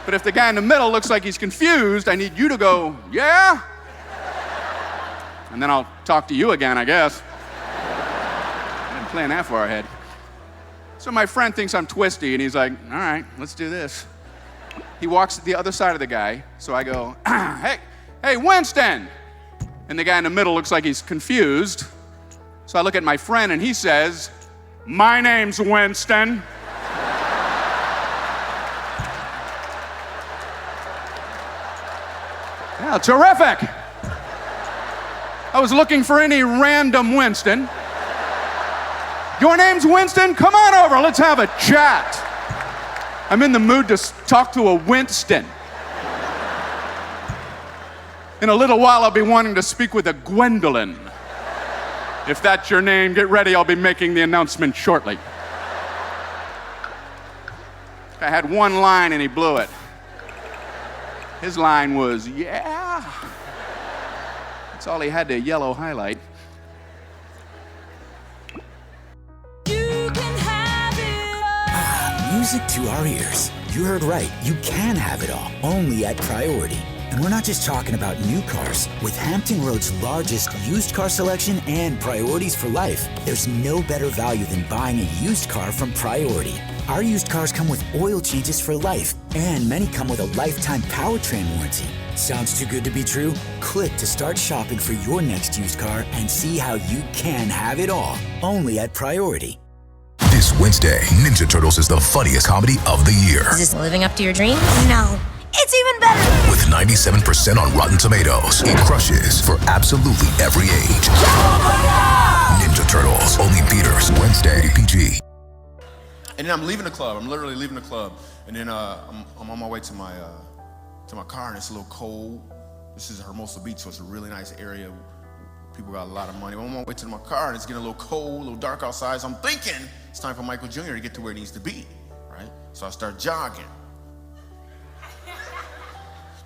[SPEAKER 8] But if the guy in the middle looks like he's confused, I need you to go, yeah? And then I'll talk to you again, I guess. I didn't plan that far ahead. So my friend thinks I'm twisty, and he's like, all right, let's do this. He walks to the other side of the guy, so I go, hey, Winston! And the guy in the middle looks like he's confused. So I look at my friend, and he says, my name's Winston. Yeah, terrific. I was looking for any random Winston. Your name's Winston? Come on over, let's have a chat. I'm in the mood to talk to a Winston. In a little while, I'll be wanting to speak with a Gwendolyn. If that's your name, get ready, I'll be making the announcement shortly. I had one line and he blew it. His line was, yeah. That's all he had to yellow highlight.
[SPEAKER 18] Music to our ears. You heard right. You can have it all, only at Priority. And we're not just talking about new cars. With Hampton Road's largest used car selection and priorities for life, there's no better value than buying a used car from Priority. Our used cars come with oil changes for life, and many come with a lifetime powertrain warranty. Sounds too good to be true? Click to start shopping for your next used car and see how you can have it all, only at Priority.
[SPEAKER 11] This Wednesday, Ninja Turtles is the funniest comedy of the year.
[SPEAKER 19] Is this living up to your dreams? No. It's even better!
[SPEAKER 11] With 97% on Rotten Tomatoes, it crushes for absolutely every age. Ninja Turtles, only theaters Wednesday, PG.
[SPEAKER 10] And then I'm leaving the club. I'm literally leaving the club. And then I'm on my way to my car, and it's a little cold. This is Hermosa Beach, so it's a really nice area. People got a lot of money. I'm on my way to my car, and it's getting a little cold, a little dark outside. So I'm thinking it's time for Michael Jr. to get to where he needs to be, right? So I start jogging.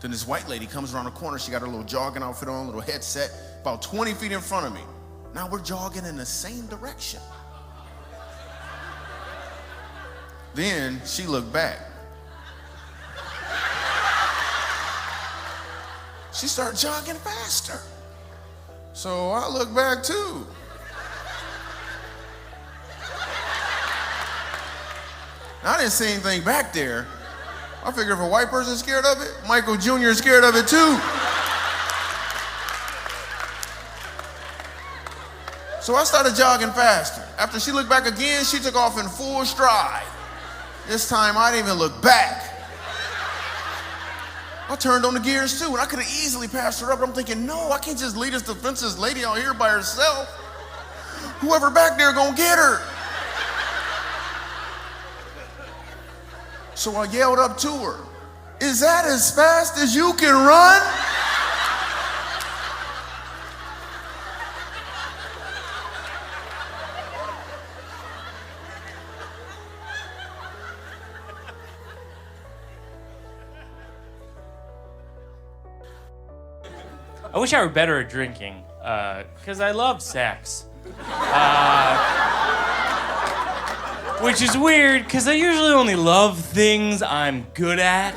[SPEAKER 10] Then this white lady comes around the corner. She got her little jogging outfit on, little headset, about 20 feet in front of me. Now we're jogging in the same direction. Then she looked back. She started jogging faster. So I looked back too. I didn't see anything back there. I figured if a white person's scared of it, Michael Jr. is scared of it too. So I started jogging faster. After she looked back again, she took off in full stride. This time I didn't even look back. I turned on the gears too, and I could have easily passed her up, but I'm thinking, no, I can't just leave this defenseless lady out here by herself. Whoever back there gonna get her. So I yelled up to her, is that as fast as you can run?
[SPEAKER 1] I wish I were better at drinking, because I love sex. Which is weird, because I usually only love things I'm good at.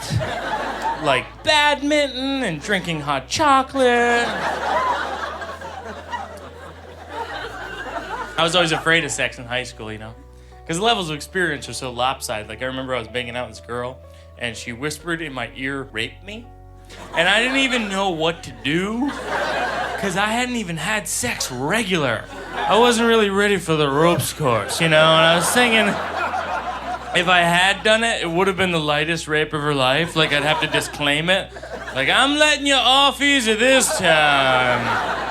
[SPEAKER 1] Like badminton and drinking hot chocolate. I was always afraid of sex in high school, you know? Because the levels of experience are so lopsided. Like, I remember I was banging out with this girl, and she whispered in my ear, rape me. And I didn't even know what to do, because I hadn't even had sex regular. I wasn't really ready for the ropes course, you know? And I was thinking, if I had done it, it would have been the lightest rape of her life. Like, I'd have to disclaim it. Like, I'm letting you off easy this time.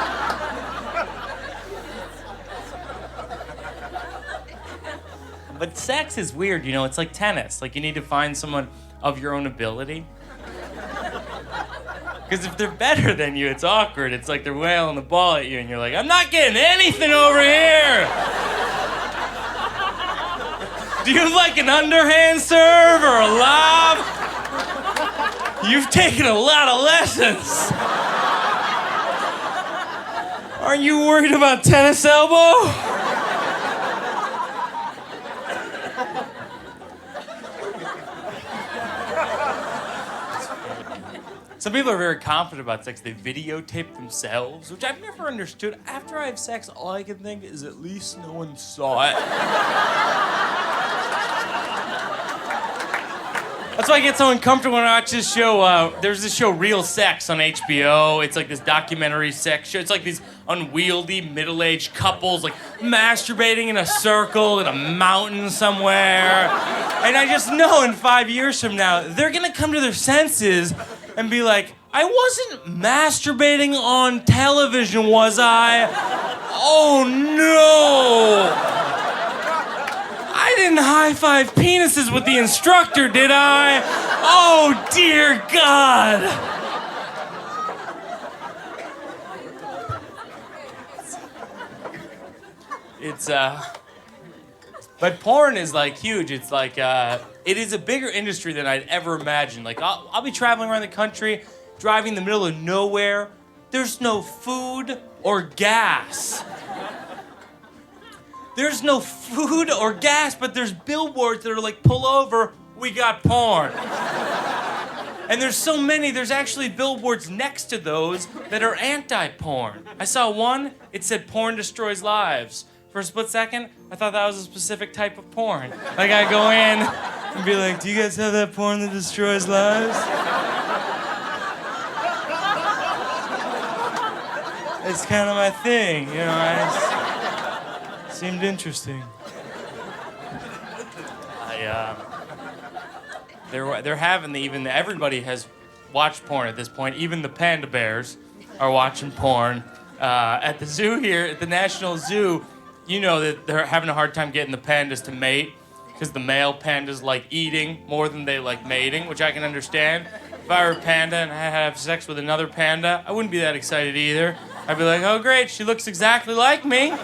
[SPEAKER 1] But sex is weird, you know, it's like tennis. Like, you need to find someone of your own ability. Because if they're better than you, it's awkward. It's like they're wailing the ball at you, and you're like, I'm not getting anything over here! Do you like an underhand serve or a lob? You've taken a lot of lessons. Aren't you worried about tennis elbow? Some people are very confident about sex. They videotape themselves, which I've never understood. After I have sex, all I can think is at least no one saw it. That's why I get so uncomfortable when I watch this show. There's this show, Real Sex, on HBO. It's like this documentary sex show. It's like these unwieldy, middle-aged couples, like, masturbating in a circle in a mountain somewhere. And I just know in 5 years from now, they're gonna come to their senses and be like, I wasn't masturbating on television, was I? Oh, no! I didn't high-five penises with the instructor, did I? Oh, dear God! But porn is, like, huge. It's like, it is a bigger industry than I'd ever imagined. Like, I'll be traveling around the country, driving in the middle of nowhere. There's no food or gas. There's no food or gas, but there's billboards that are like, pull over, we got porn. And there's so many, there's actually billboards next to those that are anti-porn. I saw one, it said porn destroys lives. For a split second, I thought that was a specific type of porn. Like, I go in and be like, do you guys have that porn that destroys lives? It's kind of my thing, you know, seemed interesting. They're having everybody has watched porn at this point. Even the panda bears are watching porn. At the zoo here, at the National Zoo, you know that they're having a hard time getting the pandas to mate because the male pandas like eating more than they like mating, which I can understand. If I were a panda and I had to have sex with another panda, I wouldn't be that excited either. I'd be like, oh great, she looks exactly like me.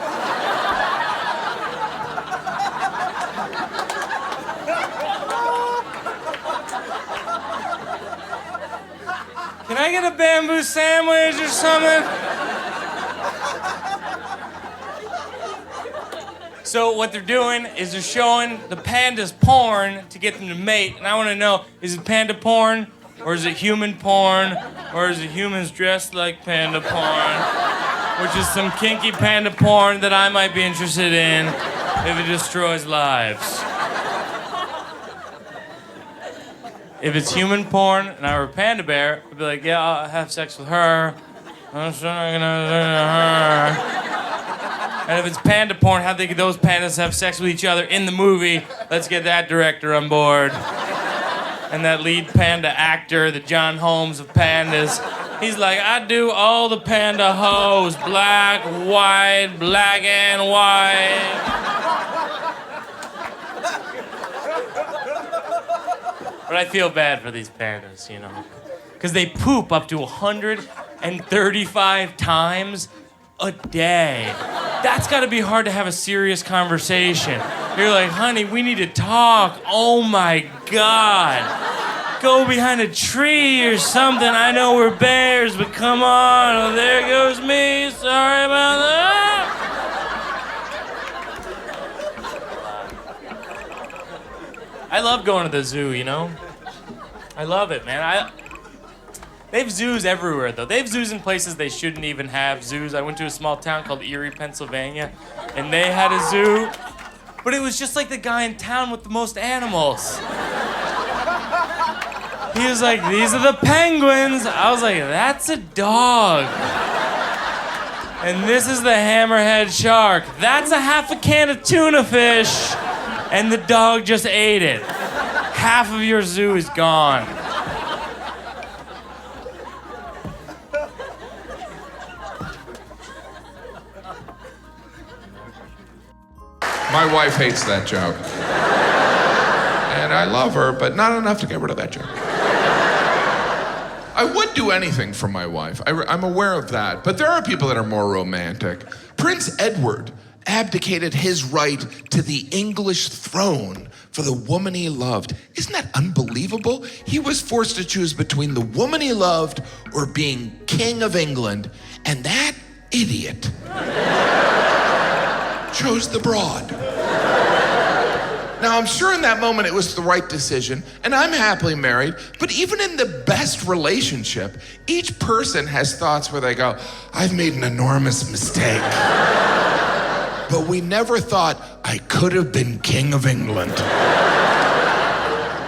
[SPEAKER 1] Can I get a bamboo sandwich or something? So what they're doing is they're showing the pandas porn to get them to mate, and I want to know, is it panda porn, or is it human porn, or is it humans dressed like panda porn, which is some kinky panda porn that I might be interested in if it destroys lives. If it's human porn and I were a panda bear, I'd be like, yeah, I'll have sex with her. I'm sure I'm gonna her. And if it's panda porn, how think those pandas have sex with each other in the movie? Let's get that director on board. And that lead panda actor, the John Holmes of pandas. He's like, I do all the panda hoes, black, white, black and white. But I feel bad for these pandas, you know, because they poop up to 135 times a day. That's got to be hard to have a serious conversation. You're like, honey, we need to talk. Oh my God. Go behind a tree or something. I know we're bears, but come on. Oh, there goes me. Sorry about that. I love going to the zoo, you know? I love it, man. They have zoos everywhere, though. They have zoos in places they shouldn't even have zoos. I went to a small town called Erie, Pennsylvania, and they had a zoo, but it was just like the guy in town with the most animals. He was like, these are the penguins. I was like, that's a dog. And this is the hammerhead shark. That's a half a can of tuna fish. And the dog just ate it. Half of your zoo is gone.
[SPEAKER 4] My wife hates that joke. And I love her, but not enough to get rid of that jerk. I would do anything for my wife. I'm aware of that. But there are people that are more romantic. Prince Edward abdicated his right to the English throne for the woman he loved. Isn't that unbelievable? He was forced to choose between the woman he loved or being king of England. And that idiot chose the broad. Now, I'm sure in that moment it was the right decision, and I'm happily married, but even in the best relationship, each person has thoughts where they go, I've made an enormous mistake. But we never thought I could have been king of England.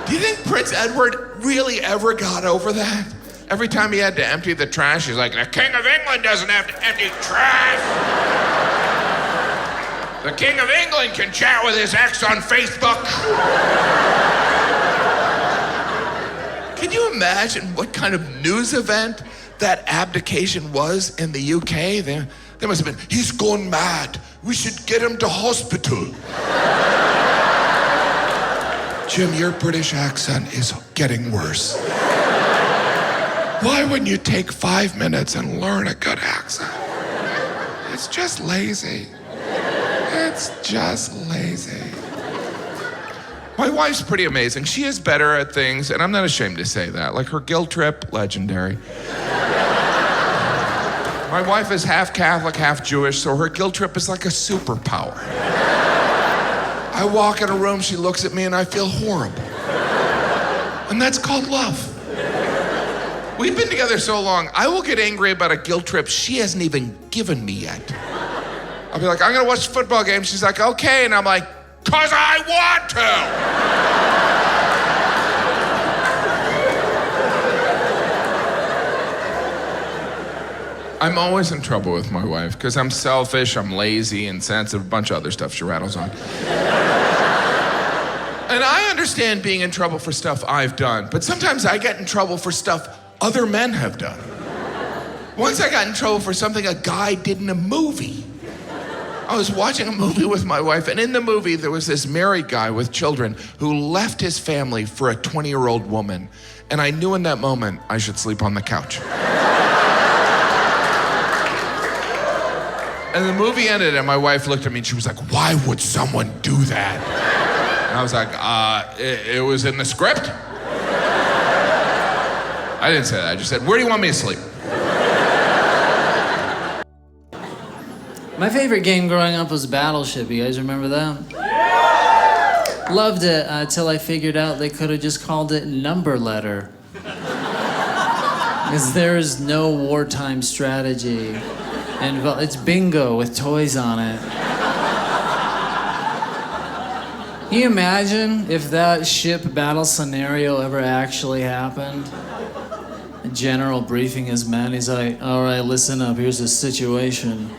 [SPEAKER 4] Do you think Prince Edward really ever got over that? Every time he had to empty the trash, he's like, the king of England doesn't have to empty trash. The King of England can chat with his ex on Facebook. Can you imagine what kind of news event that abdication was in the UK? There must have been, he's gone mad. We should get him to hospital. Jim, your British accent is getting worse. Why wouldn't you take 5 minutes and learn a good accent? It's just lazy. It's just lazy. My wife's pretty amazing. She is better at things, and I'm not ashamed to say that. Like her guilt trip, legendary. My wife is half Catholic, half Jewish, so her guilt trip is like a superpower. I walk in a room, she looks at me, and I feel horrible. And that's called love. We've been together so long, I will get angry about a guilt trip she hasn't even given me yet. I'll be like, I'm gonna watch the football game. She's like, okay. And I'm like, 'cause I want to. I'm always in trouble with my wife because I'm selfish, I'm lazy, insensitive, a bunch of other stuff she rattles on. And I understand being in trouble for stuff I've done, but sometimes I get in trouble for stuff other men have done. Once I got in trouble for something a guy did in a movie. I was watching a movie with my wife, and in the movie, there was this married guy with children who left his family for a 20-year-old woman. And I knew in that moment I should sleep on the couch. And the movie ended, and my wife looked at me, and she was like, why would someone do that? And I was like, it was in the script. I didn't say that. I just said, where do you want me to sleep?
[SPEAKER 20] My favorite game growing up was Battleship. You guys remember that? Loved it until I figured out they could have just called it Number Letter. Because there is no wartime strategy. And it's bingo with toys on it. Can you imagine if that ship battle scenario ever actually happened? A general briefing his men. He's like, all right, listen up. Here's the situation.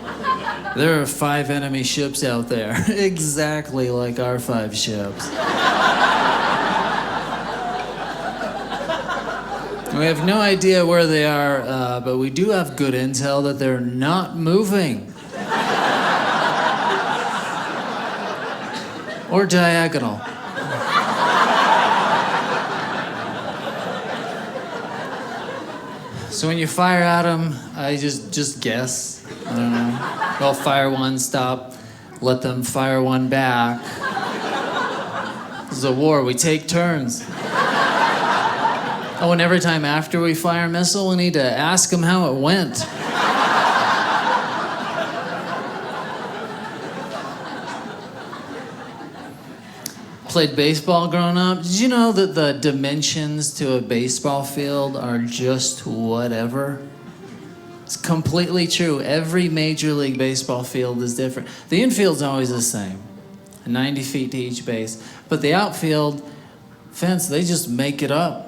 [SPEAKER 20] There are 5 enemy ships out there, exactly like our 5 ships. We have no idea where they are, but we do have good intel that they're not moving. Or diagonal. So when you fire at them, I just guess. I don't know. They'll fire one, stop, let them fire one back. This is a war, we take turns. Oh, and every time after we fire a missile, we need to ask them how it went. Played baseball growing up. Did you know that the dimensions to a baseball field are just whatever? It's completely true. Every Major League Baseball field is different. The infield's always the same, 90 feet to each base. But the outfield fence, they just make it up.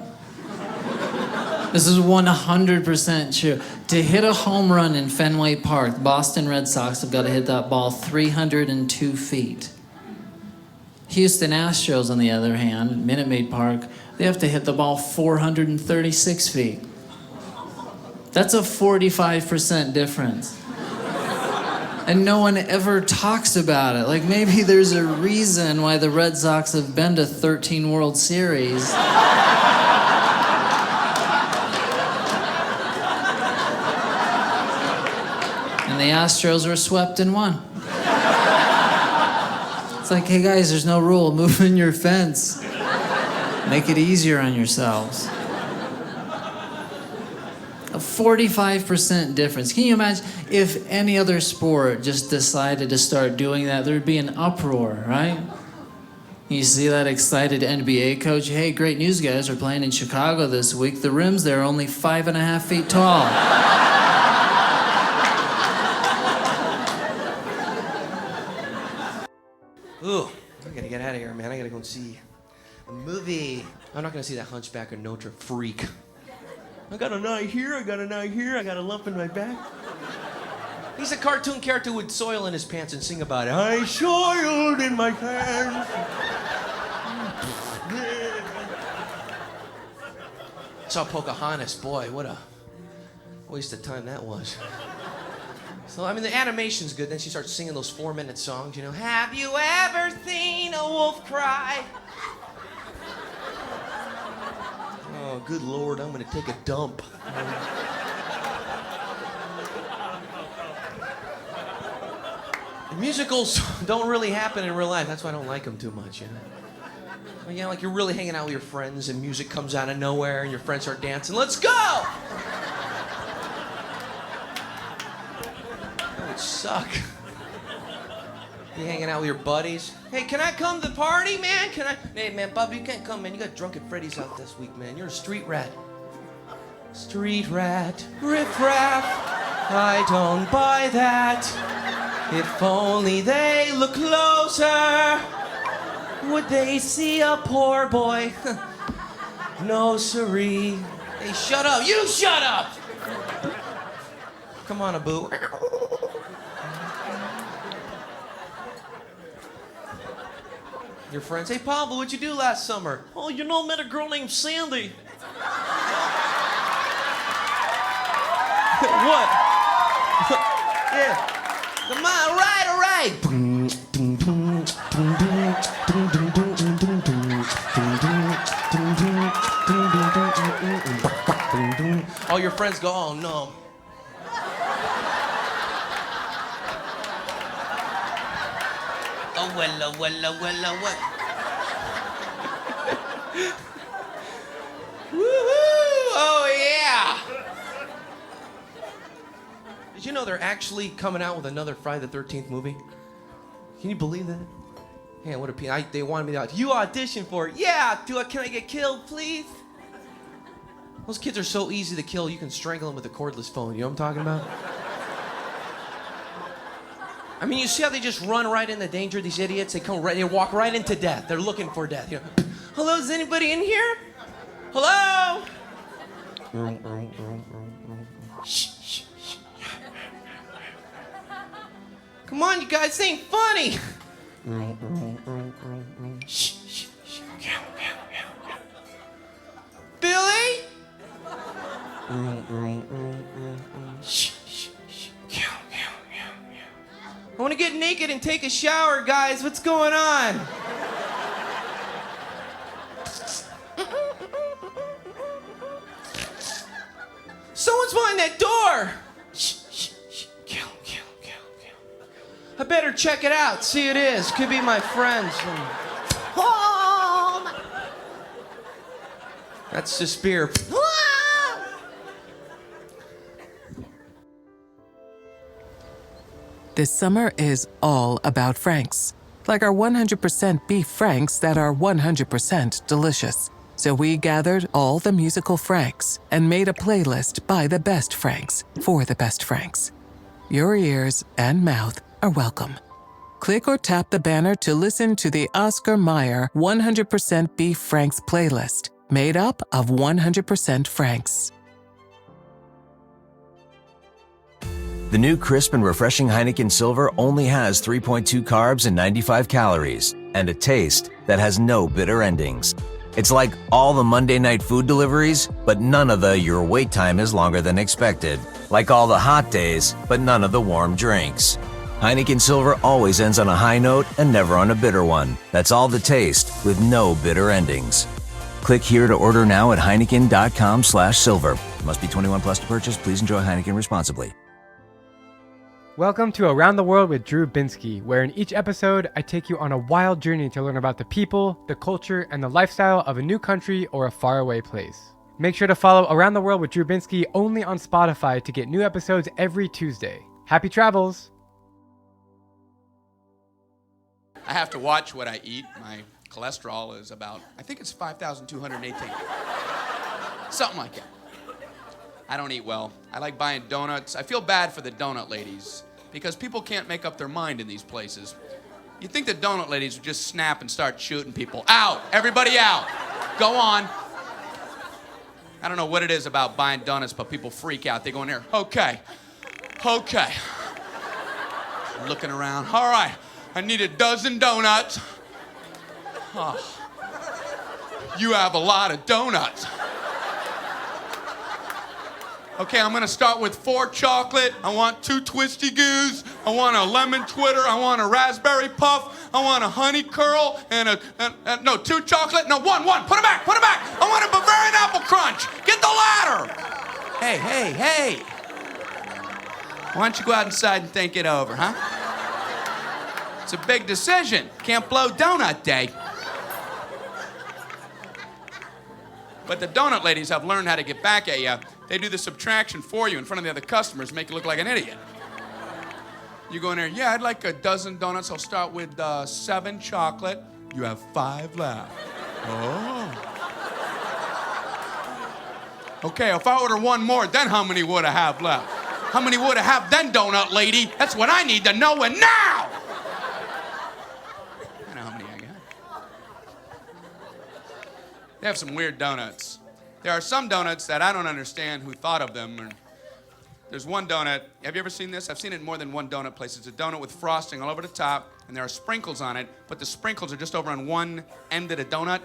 [SPEAKER 20] This is 100% true. To hit a home run in Fenway Park, the Boston Red Sox have got to hit that ball 302 feet. Houston Astros, on the other hand, Minute Maid Park, they have to hit the ball 436 feet. That's a 45% difference. And no one ever talks about it. Like maybe there's a reason why the Red Sox have been to 13 World Series. And the Astros were swept in one. It's like, hey guys, there's no rule. Move in your fence. Make it easier on yourselves. A 45% difference. Can you imagine if any other sport just decided to start doing that? There'd be an uproar, right? You see that excited NBA coach? Hey, great news, guys. We're playing in Chicago this week. The rims there are only 5.5 feet tall.
[SPEAKER 2] Ooh, I gotta get out of here, man. I gotta go and see a movie. I'm not gonna see that Hunchback of Notre freak. I got an eye here, I got an eye here, I got a lump in my back. He's a cartoon character with soil in his pants and sing about it. I soiled in my pants. Saw Pocahontas, boy, what a waste of time that was. So, I mean, the animation's good. Then she starts singing those 4-minute songs, you know. Have you ever seen a wolf cry? Oh, good Lord, I'm gonna take a dump. Musicals don't really happen in real life. That's why I don't like them too much, you know. Well, yeah, like you're really hanging out with your friends and music comes out of nowhere and your friends start dancing. Let's go! That would suck. You hanging out with your buddies. Hey, can I come to the party, man? Can I? Hey, man, Bob, you can't come, man. You got drunk at Freddy's out this week, man. You're a street rat. Street rat, riff-raff. I don't buy that. If only they look closer, would they see a poor boy? No, siree. Hey, shut up. You shut up! Come on, Abu. Your friends, hey, Pablo, what'd you do last summer? Oh, you know, I met a girl named Sandy. What? Yeah. Come on, all right, all right. All your friends go, oh, no. Oh, well, what? Woo-hoo! Oh, yeah! Did you know they're actually coming out with another Friday the 13th movie? Can you believe that? Man, what a they wanted me to you audition for it. Yeah, can I get killed, please? Those kids are so easy to kill, you can strangle them with a cordless phone. You know what I'm talking about? I mean, you see how they just run right into danger, these idiots? They walk right into death. They're looking for death. You know, hello, is anybody in here? Hello? Shh. Come on, you guys, this ain't funny. Shh. Billy? Shh. I want to get naked and take a shower, guys. What's going on? Someone's behind that door. Shh. Kill. I better check it out. See who it is. Could be my friends.
[SPEAKER 3] Home!
[SPEAKER 2] That's the spear.
[SPEAKER 21] This summer is all about Franks. Like our 100% beef Franks that are 100% delicious. So we gathered all the musical Franks and made a playlist by the best Franks for the best Franks. Your ears and mouth are welcome. Click or tap the banner to listen to the Oscar Mayer 100% Beef Franks playlist, made up of 100% Franks.
[SPEAKER 13] The new crisp and refreshing Heineken Silver only has 3.2 carbs and 95 calories, and a taste that has no bitter endings. It's like all the Monday night food deliveries, but none of the your wait time is longer than expected. Like all the hot days, but none of the warm drinks.
[SPEAKER 6] Heineken Silver always ends on a high note and never on a bitter one. That's all the taste, with no bitter endings. Click here to order now at Heineken.com/silver. Must be 21 plus to purchase. Please enjoy Heineken responsibly.
[SPEAKER 22] Welcome to Around the World with Drew Binsky, where in each episode, I take you on a wild journey to learn about the people, the culture, and the lifestyle of a new country or a faraway place. Make sure to follow Around the World with Drew Binsky only on Spotify to get new episodes every Tuesday. Happy travels!
[SPEAKER 8] I have to watch what I eat. My cholesterol is about, I think it's 5,218. Something like that. I don't eat well. I like buying donuts. I feel bad for the donut ladies because people can't make up their mind in these places. You'd think the donut ladies would just snap and start shooting people. Out! Everybody out! Go on. I don't know what it is about buying donuts, but people freak out. They go in there, okay. Looking around, all right, I need a dozen donuts. Oh, you have a lot of donuts. Okay, I'm gonna start with 4 chocolate. I want 2 twisty goos. I want a lemon twitter. I want a raspberry puff. I want a honey curl and no, 2 chocolate. No, one. Put it back. I want a Bavarian apple crunch. Get the ladder. Hey. Why don't you go out inside and think it over, huh? It's a big decision. Can't blow donut day. But the donut ladies have learned how to get back at you. They do the subtraction for you in front of the other customers, make you look like an idiot. You go in there, yeah, I'd like a dozen donuts. I'll start with 7 chocolate. You have 5 left. Oh. Okay, if I order 1 more, then how many would I have left? How many would I have then, donut lady? That's what I need to know, and now! I know how many I got. They have some weird donuts. There are some donuts that I don't understand who thought of them. There's one donut. Have you ever seen this? I've seen it in more than one donut place. It's a donut with frosting all over the top, and there are sprinkles on it, but the sprinkles are just over on one end of the donut.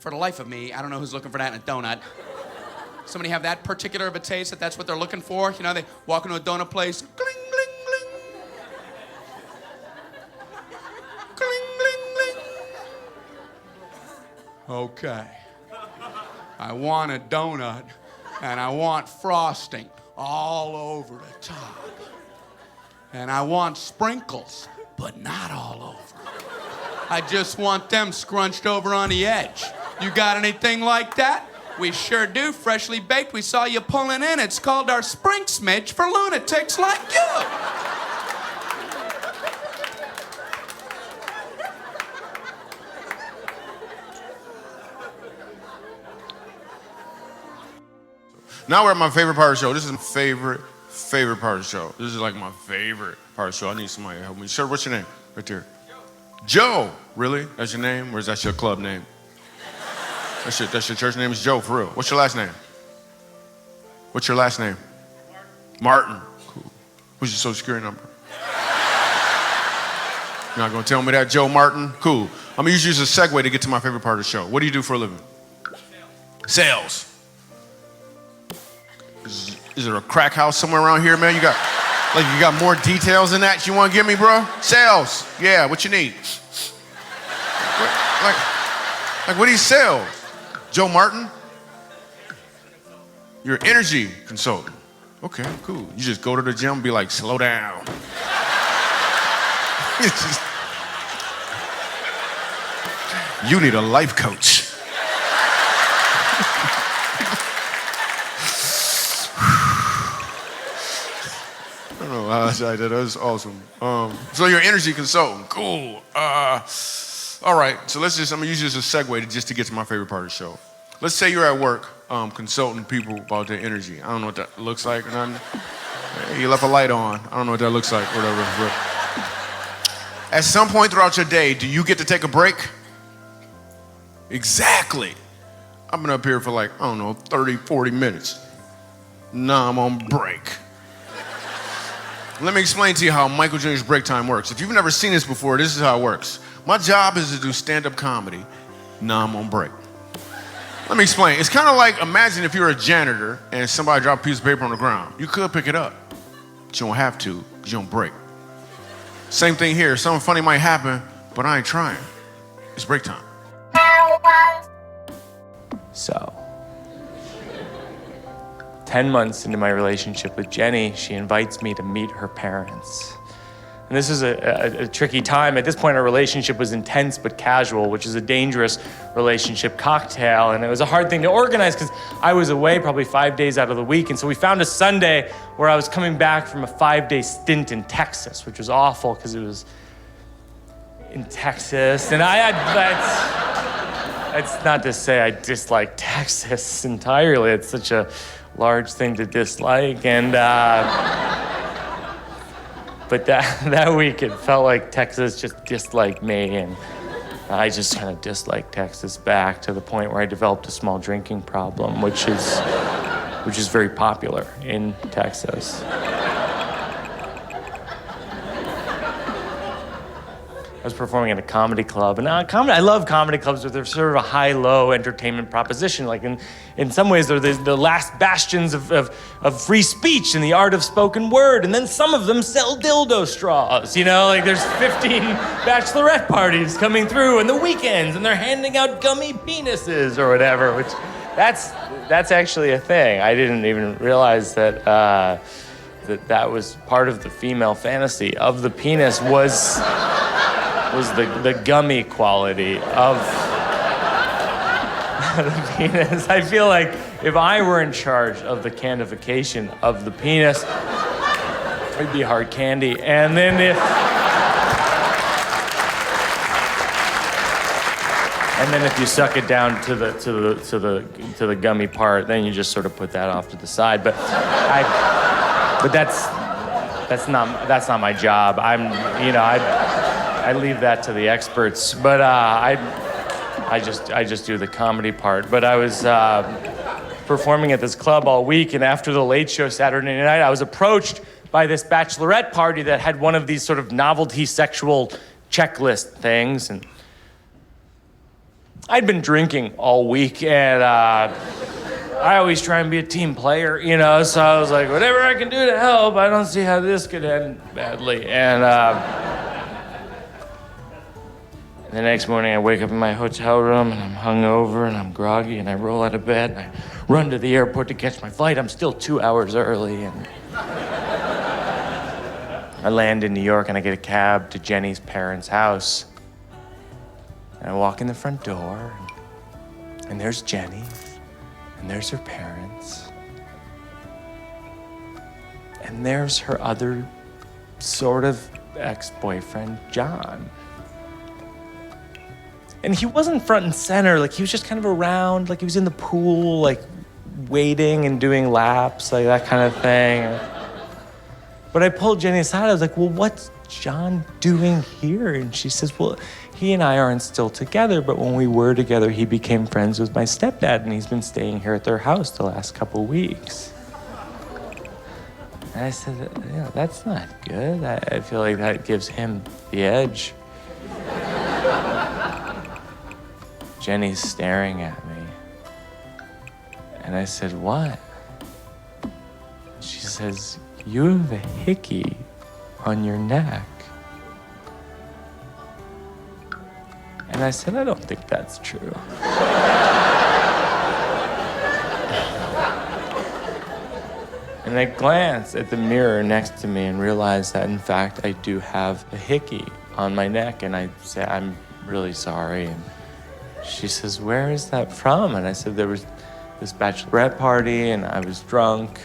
[SPEAKER 8] For the life of me, I don't know who's looking for that in a donut. Somebody have that particular of a taste that's what they're looking for? You know, they walk into a donut place, gling, gling, gling. Gling, gling, gling. Okay. I want a donut, and I want frosting all over the top. And I want sprinkles, but not all over. I just want them scrunched over on the edge. You got anything like that? We sure do, freshly baked. We saw you pulling in. It's called our Spring Smidge for lunatics like you.
[SPEAKER 10] Now we're at my favorite part of the show. This is my favorite part of the show. This is like my favorite part of the show. I need somebody to help me. Sir, what's your name? Right there. Joe. Really? That's your name? Or is that your club name? That's your church name is Joe, for real. What's your last name? What's your last name? Martin. Cool. Who's your social security number? You're not gonna tell me that, Joe Martin? Cool. I'm gonna use you as a segue to get to my favorite part of the show. What do you do for a living? Sales. Is there a crack house somewhere around here, man? You got more details than that you want to give me, bro? Sales. Yeah, what you need? What do you sell? Joe Martin? You're an energy consultant. Okay, cool. You just go to the gym and be like, slow down. You need a life coach. I don't know how I did that. That was awesome. So you're an energy consultant. Cool. All right. So I'm gonna use this as a segue just to get to my favorite part of the show. Let's say you're at work consulting people about their energy. I don't know what that looks like or nothing. Hey, you left a light on. I don't know what that looks like, whatever. But at some point throughout your day, do you get to take a break? Exactly. I've been up here for 30, 40 minutes. Now I'm on break. Let me explain to you how Michael Jr.'s break time works. If you've never seen this before, this is how it works. My job is to do stand-up comedy. Now I'm on break. Let me explain. It's kind of like, imagine if you're a janitor and somebody dropped a piece of paper on the ground. You could pick it up. but you don't have to because you don't break. Same thing here. Something funny might happen, but I ain't trying. It's break time.
[SPEAKER 1] So, 10 months into my relationship with Jenny, she invites me to meet her parents. And this is a tricky time. At this point, our relationship was intense but casual, which is a dangerous relationship cocktail. And it was a hard thing to organize because I was away probably 5 days out of the week. And so we found a Sunday where I was coming back from a 5-day stint in Texas, which was awful because it was in Texas. And that's not to say I dislike Texas entirely. It's such a large thing to dislike. And but that week it felt like Texas just disliked me, and I just kind of disliked Texas back to the point where I developed a small drinking problem, which is very popular in Texas. I was performing at a comedy club, and I love comedy clubs, but they're sort of a high-low entertainment proposition. Like in some ways, they're the last bastions of free speech and the art of spoken word. And then some of them sell dildo straws. You know, like there's 15 bachelorette parties coming through on the weekends, and they're handing out gummy penises or whatever. Which that's actually a thing. I didn't even realize that that was part of the female fantasy of the penis was the gummy quality of the penis. I feel like if I were in charge of the candification of the penis, it'd be hard candy. And then if you suck it down to the gummy part, then you just sort of put that off to the side. But that's not my job. I leave that to the experts, but I just do the comedy part. But I was performing at this club all week, and after the Late Show Saturday night, I was approached by this bachelorette party that had one of these sort of novelty sexual checklist things, and I'd been drinking all week, and I always try and be a team player, you know, so I was like, whatever I can do to help, I don't see how this could end badly. And the next morning, I wake up in my hotel room, and I'm hungover, and I'm groggy, and I roll out of bed, and I run to the airport to catch my flight. I'm still 2 hours early, and I land in New York, and I get a cab to Jenny's parents' house. And I walk in the front door, and there's Jenny, and there's her parents, and there's her other sort of ex-boyfriend, John. And he wasn't front and center, like he was just kind of around, like he was in the pool, like waiting and doing laps, like that kind of thing. But I pulled Jenny aside, I was like, well, what's John doing here? And she says, well, he and I aren't still together, but when we were together, he became friends with my stepdad, and he's been staying here at their house the last couple weeks. And I said, yeah, that's not good. I feel like that gives him the edge. Jenny's staring at me. And I said, what? She says, you have a hickey on your neck. And I said, I don't think that's true. And I glanced at the mirror next to me and realized that, in fact, I do have a hickey on my neck. And I said, I'm really sorry. And she says, where is that from? And I said, there was this bachelorette party, and I was drunk.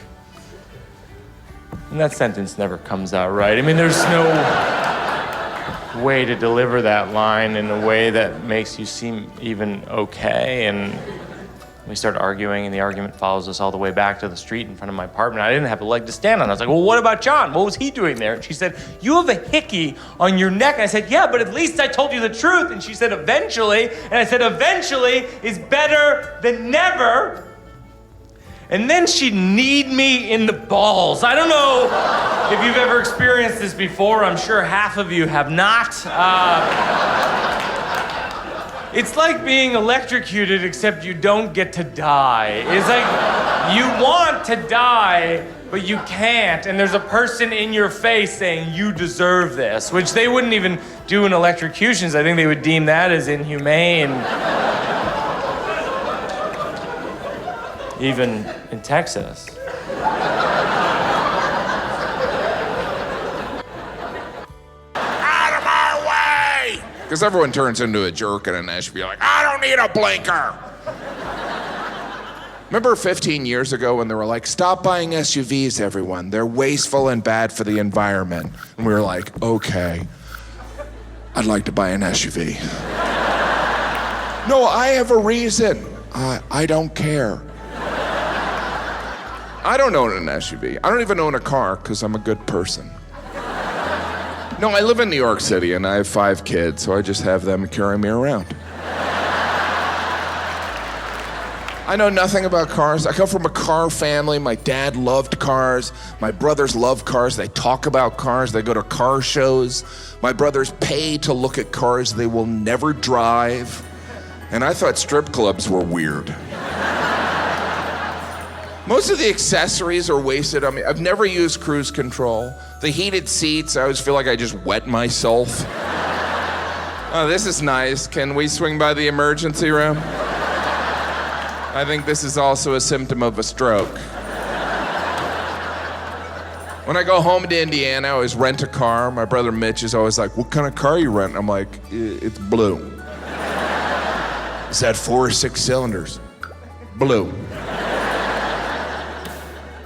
[SPEAKER 1] And that sentence never comes out right. I mean, there's no way to deliver that line in a way that makes you seem even okay. And we start arguing, and the argument follows us all the way back to the street in front of my apartment. I didn't have a leg to stand on. I was like, well, what about John? What was he doing there? And she said, you have a hickey on your neck. And I said, yeah, but at least I told you the truth. And she said, eventually. And I said, eventually is better than never. And then she'd kneed me in the balls. I don't know if you've ever experienced this before. I'm sure half of you have not. It's like being electrocuted, except you don't get to die. It's like you want to die, but you can't, and there's a person in your face saying you deserve this, which they wouldn't even do in electrocutions. I think they would deem that as inhumane. Even in Texas.
[SPEAKER 4] Out of my way! Because everyone turns into a jerk in an SUV, like, I don't need a blinker! Remember 15 years ago when they were like, stop buying SUVs, everyone. They're wasteful and bad for the environment. And we were like, okay, I'd like to buy an SUV. No, I have a reason. I don't care. I don't own an SUV. I don't even own a car because I'm a good person. No, I live in New York City and I have 5 kids, so I just have them carry me around. I know nothing about cars. I come from a car family. My dad loved cars. My brothers love cars. They talk about cars. They go to car shows. My brothers pay to look at cars they will never drive. And I thought strip clubs were weird. Most of the accessories are wasted on me. I've never used cruise control. The heated seats, I always feel like I just wet myself. Oh, this is nice. Can we swing by the emergency room? I think this is also a symptom of a stroke. When I go home to Indiana, I always rent a car. My brother Mitch is always like, what kind of car you rent? I'm like, it's blue. Is that 4 or 6 cylinders? Blue.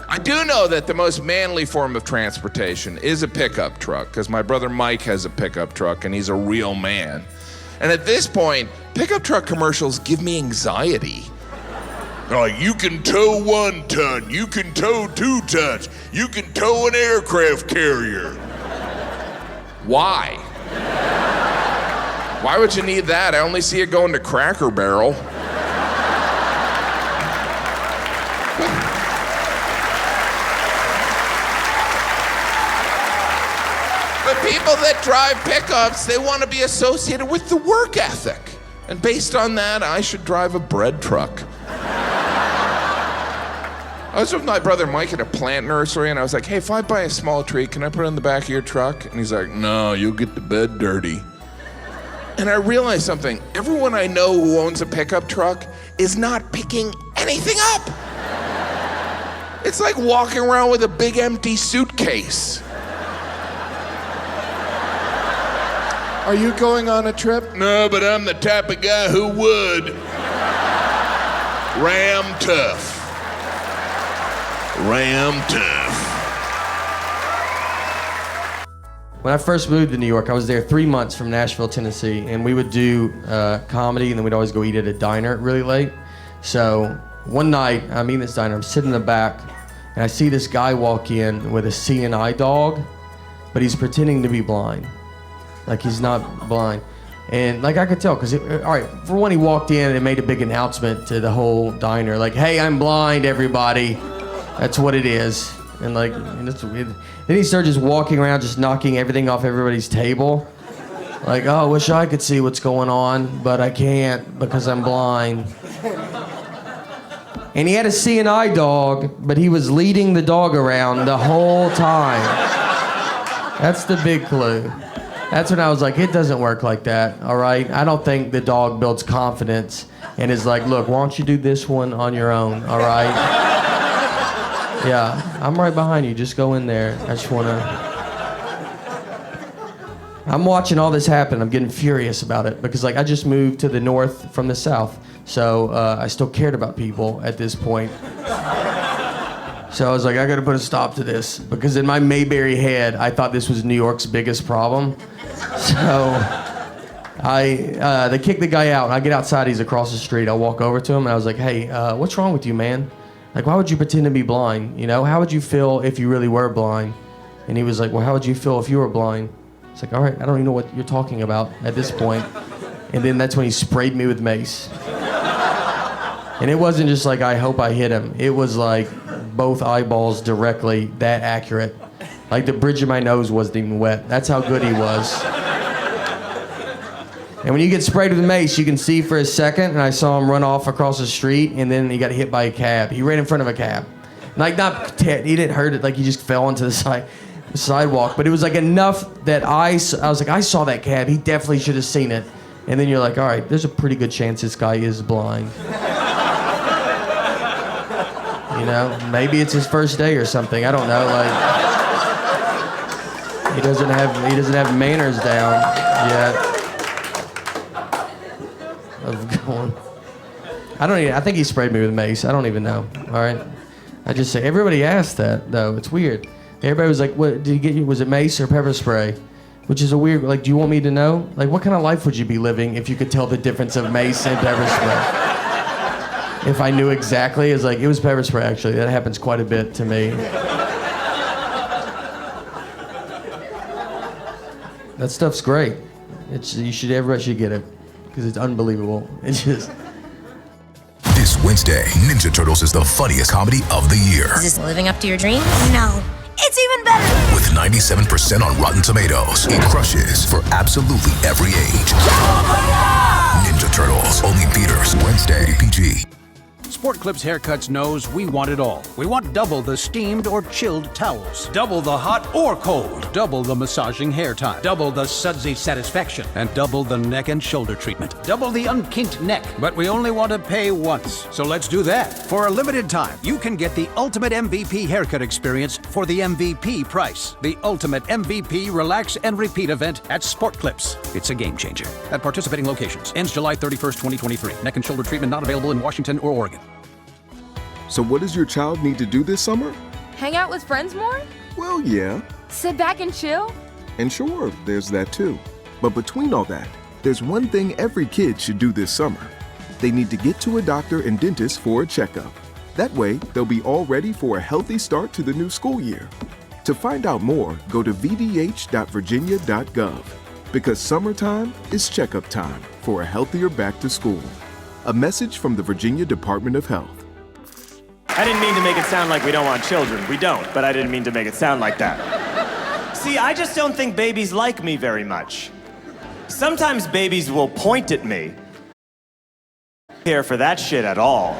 [SPEAKER 4] I do know that the most manly form of transportation is a pickup truck, because my brother Mike has a pickup truck and he's a real man. And at this point, pickup truck commercials give me anxiety. They're like, you can tow 1 ton, you can tow 2 tons, you can tow an aircraft carrier. Why? Why would you need that? I only see it going to Cracker Barrel. But people that drive pickups, they want to be associated with the work ethic. And based on that, I should drive a bread truck. I was with my brother Mike at a plant nursery, and I was like, hey, if I buy a small tree, can I put it in the back of your truck? And he's like, no, you'll get the bed dirty. And I realized something. Everyone I know who owns a pickup truck is not picking anything up. It's like walking around with a big empty suitcase. Are you going on a trip? No, but I'm the type of guy who would. Ram tough. Ram tough.
[SPEAKER 7] When I first moved to New York, I was there 3 months from Nashville, Tennessee, and we would do comedy, and then we'd always go eat at a diner really late. So one night, I'm eating this diner, I'm sitting in the back, and I see this guy walk in with a seeing eye dog, but he's pretending to be blind. Like he's not blind. And like I could tell, because, all right, for one, he walked in and made a big announcement to the whole diner, like, hey, I'm blind, everybody. That's what it is. And like, and then he started just walking around, just knocking everything off everybody's table. Like, oh, I wish I could see what's going on, but I can't because I'm blind. And he had a seeing eye dog, but he was leading the dog around the whole time. That's the big clue. That's when I was like, it doesn't work like that, all right? I don't think the dog builds confidence and is like, look, why don't you do this one on your own, all right? Yeah, I'm right behind you. Just go in there. I just want to... I'm watching all this happen. I'm getting furious about it because, like, I just moved to the north from the south. So I still cared about people at this point. So I was like, I got to put a stop to this because in my Mayberry head, I thought this was New York's biggest problem. So they kick the guy out. I get outside. He's across the street. I walk over to him and I was like, hey, what's wrong with you, man? Like, why would you pretend to be blind? You know, how would you feel if you really were blind? And he was like, well, how would you feel if you were blind? It's like, all right, I don't even know what you're talking about at this point. And then that's when he sprayed me with mace. And it wasn't just like, I hope I hit him. It was like both eyeballs directly, that accurate. Like the bridge of my nose wasn't even wet. That's how good he was. And when you get sprayed with mace, you can see for a second, and I saw him run off across the street, and then he got hit by a cab. He ran in front of a cab. Like, he didn't hurt it, like he just fell into the sidewalk. But it was like enough that I was like, I saw that cab. He definitely should have seen it. And then you're like, all right, there's a pretty good chance this guy is blind. You know, maybe it's his first day or something. I don't know. Like, he doesn't have manners down yet. Of going. I think he sprayed me with mace. I don't even know. All right. I just say everybody asked that though. It's weird. Everybody was like, "What did you get? Was it mace or pepper spray?" Which is a weird. Like, do you want me to know? Like, what kind of life would you be living if you could tell the difference of mace and pepper spray? If I knew exactly, it was pepper spray. Actually, that happens quite a bit to me. That stuff's great. Everybody should get it because it's unbelievable. It's just.
[SPEAKER 11] This Wednesday, Ninja Turtles is the funniest comedy of the year.
[SPEAKER 19] Is this living up to your dream? No. It's even better.
[SPEAKER 11] With 97% on Rotten Tomatoes, it crushes for absolutely every age. Ninja Turtles, only in theaters Wednesday. PG.
[SPEAKER 5] Sport Clips Haircuts knows we want it all. We want double the steamed or chilled towels, double the hot or cold, double the massaging hair time, double the sudsy satisfaction, and double the neck and shoulder treatment, double the unkinked neck. But we only want to pay once, so let's do that. For a limited time, you can get the ultimate MVP haircut experience for the MVP price. The ultimate MVP Relax and Repeat event at Sport Clips. It's a game changer. At participating locations. Ends July 31st, 2023. Neck and shoulder treatment not available in Washington or Oregon.
[SPEAKER 9] So what does your child need to do this summer?
[SPEAKER 23] Hang out with friends more?
[SPEAKER 9] Well, yeah.
[SPEAKER 23] Sit back and chill?
[SPEAKER 9] And sure, there's that too. But between all that, there's one thing every kid should do this summer. They need to get to a doctor and dentist for a checkup. That way, they'll be all ready for a healthy start to the new school year. To find out more, go to vdh.virginia.gov. Because summertime is checkup time for a healthier back to school. A message from the Virginia Department of Health.
[SPEAKER 24] I didn't mean to make it sound like we don't want children. We don't, but I didn't mean to make it sound like that. See, I just don't think babies like me very much. Sometimes babies will point at me. I don't care for that shit at all.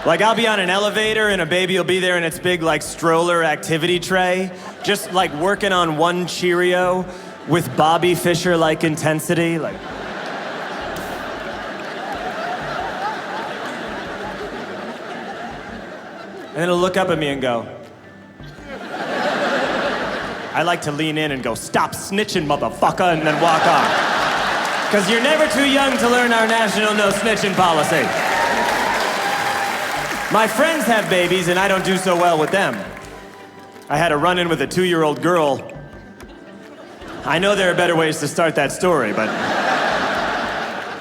[SPEAKER 24] Like, I'll be on an elevator and a baby will be there in its big, like, stroller activity tray, just, like, working on one Cheerio with Bobby Fischer-like intensity, like... And then he'll look up at me and go. I like to lean in and go, "Stop snitching, motherfucker," and then walk on. Because you're never too young to learn our national no snitching policy. My friends have babies and I don't do so well with them. I had a run-in with a 2-year-old girl. I know there are better ways to start that story, but...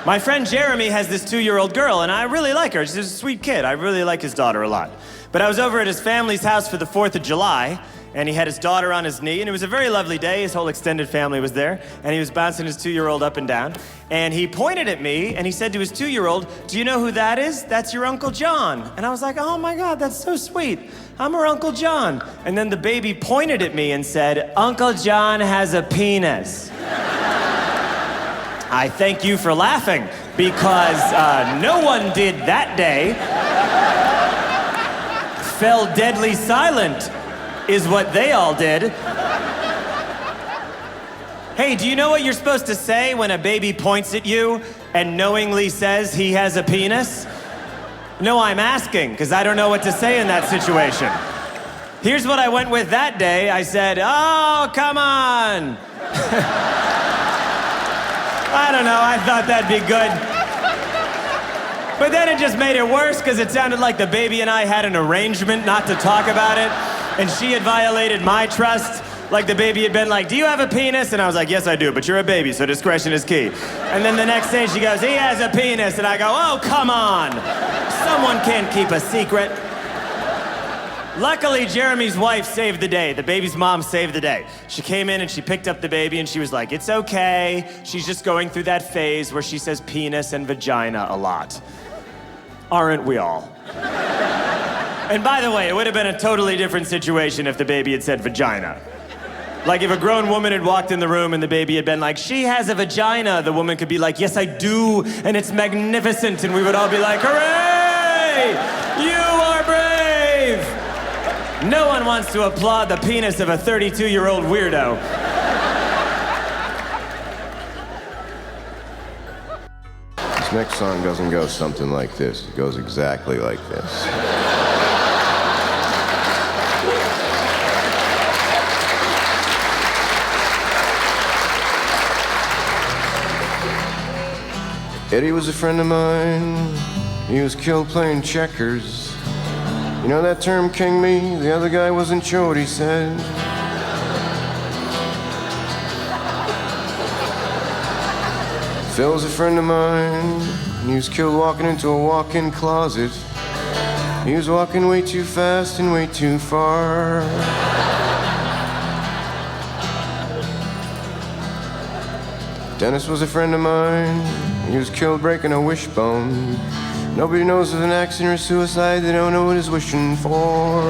[SPEAKER 24] My friend Jeremy has this 2-year-old girl, and I really like her. She's a sweet kid. I really like his daughter a lot. But I was over at his family's house for the 4th of July, and he had his daughter on his knee, and it was a very lovely day. His whole extended family was there, and he was bouncing his 2-year-old up and down. And he pointed at me, and he said to his 2-year-old, "Do you know who that is? That's your Uncle John." And I was like, "Oh my God, that's so sweet. I'm her Uncle John." And then the baby pointed at me and said, "Uncle John has a penis." I thank you for laughing, because no one did that day. Fell deadly silent is what they all did. Hey, do you know what you're supposed to say when a baby points at you and knowingly says he has a penis? No, I'm asking, because I don't know what to say in that situation. Here's what I went with that day. I said, "Oh, come on." I don't know, I thought that'd be good. But then it just made it worse because it sounded like the baby and I had an arrangement not to talk about it, and she had violated my trust. Like the baby had been like, "Do you have a penis?" And I was like, "Yes, I do, but you're a baby, so discretion is key." And then the next day she goes, "He has a penis," and I go, "Oh, come on. Someone can't keep a secret." Luckily, Jeremy's wife saved the day. The baby's mom saved the day. She came in and she picked up the baby and she was like, "It's okay. She's just going through that phase where she says penis and vagina a lot. Aren't we all?" And by the way, it would have been a totally different situation if the baby had said vagina. Like if a grown woman had walked in the room and the baby had been like, she has a vagina, the woman could be like, yes, I do, and it's magnificent, and we would all be like, hooray! You are brave! No one wants to applaud the penis of a 32-year-old weirdo.
[SPEAKER 12] This next song doesn't go something like this. It goes exactly like this. Eddie was a friend of mine. He was killed playing checkers. You know that term, king me? The other guy wasn't sure what he said. Phil was a friend of mine. He was killed walking into a walk-in closet. He was walking way too fast and way too far. Dennis was a friend of mine. He was killed breaking a wishbone. Nobody knows of an accident or suicide. They don't know what he's wishing for.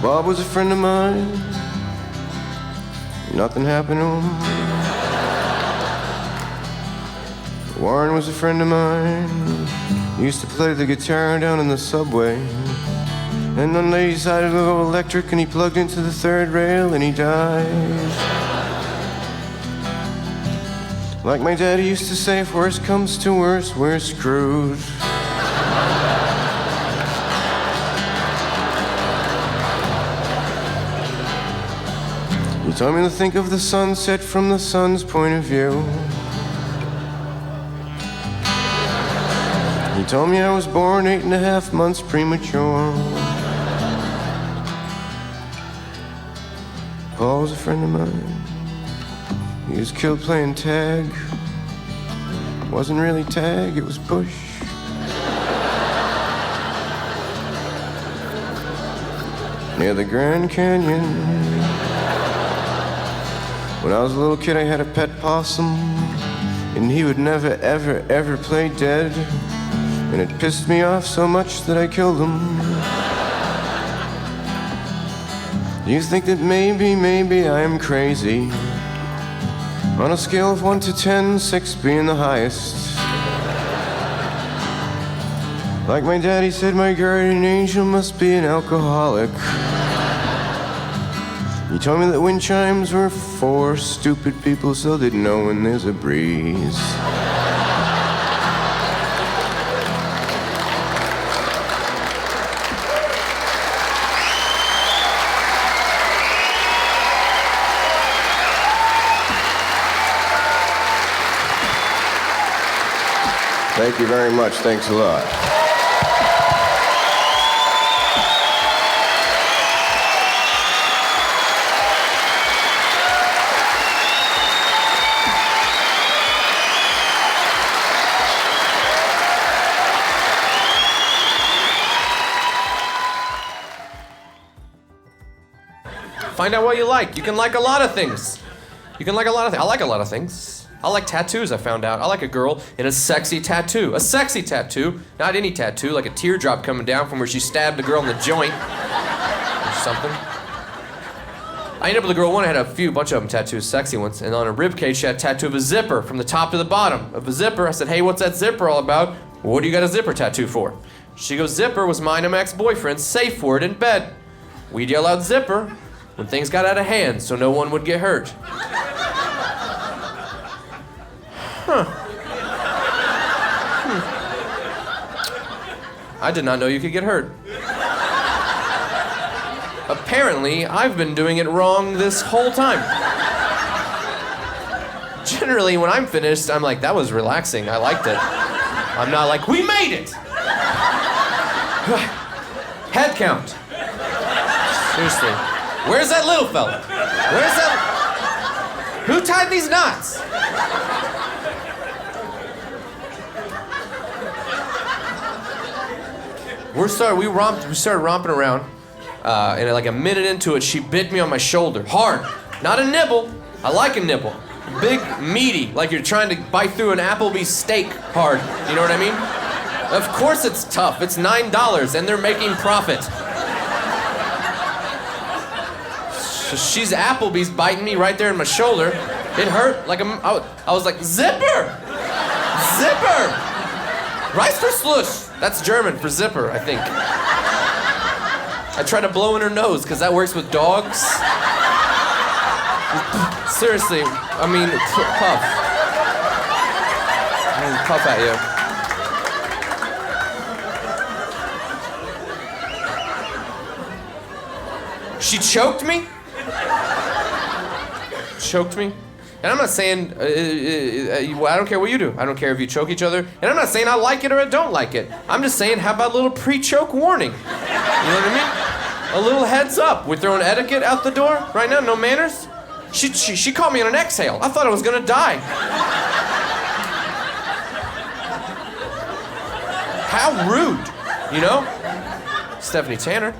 [SPEAKER 12] Bob was a friend of mine. Nothing happened to him. Warren was a friend of mine. He used to play the guitar down in the subway. And one day he decided to go electric and he plugged into the third rail and he died. Like my daddy used to say, if worse comes to worse, we're screwed. He told me to think of the sunset from the sun's point of view. He told me I was born 8.5 months premature. Paul was a friend of mine. He was killed playing tag. It wasn't really tag, it was push. Near the Grand Canyon. When I was a little kid, I had a pet possum, and he would never, ever, ever play dead. And it pissed me off so much that I killed him. You think that maybe I'm crazy. On a scale of 1 to 10, 6 being the highest. Like my daddy said, my guardian angel must be an alcoholic. He told me that wind chimes were for stupid people so they'd know when there's a breeze. Thank you very much. Thanks a lot.
[SPEAKER 14] Find out what you like. You can like a lot of things. You can like a lot of things. I like a lot of things. I like tattoos, I found out. I like a girl in a sexy tattoo. A sexy tattoo, not any tattoo, like a teardrop coming down from where she stabbed a girl in the joint or something. I ended up with a girl one, I had a bunch of them tattoos, sexy ones, and on her ribcage she had a tattoo of a zipper from the top to the bottom of a zipper. I said, hey, what's that zipper all about? What do you got a zipper tattoo for? She goes, zipper was mine and my ex-boyfriend's safe word in bed. We'd yell out zipper when things got out of hand so no one would get hurt. I did not know you could get hurt. Apparently, I've been doing it wrong this whole time. Generally, when I'm finished, I'm like, that was relaxing, I liked it. I'm not like, we made it! Head count. Seriously. Where's that little fella? Where's that? Who tied these knots? We started romping around, and like a minute into it, she bit me on my shoulder, hard. Not a nibble, I like a nibble. Big, meaty, like you're trying to bite through an Applebee's steak hard, you know what I mean? Of course it's tough, it's $9, and they're making profit. So she's Applebee's biting me right there in my shoulder. It hurt like I was like, zipper! Zipper! Reißverschluss! That's German for zipper, I think. I tried to blow in her nose, because that works with dogs. Seriously, I mean, puff. I mean, puff at you. She choked me? Choked me? And I'm not saying, I don't care what you do. I don't care if you choke each other. And I'm not saying I like it or I don't like it. I'm just saying, how about a little pre-choke warning? You know what I mean? A little heads up. We're throwing etiquette out the door right now, no manners. She caught me on an exhale. I thought I was gonna die. How rude, you know? Stephanie Tanner.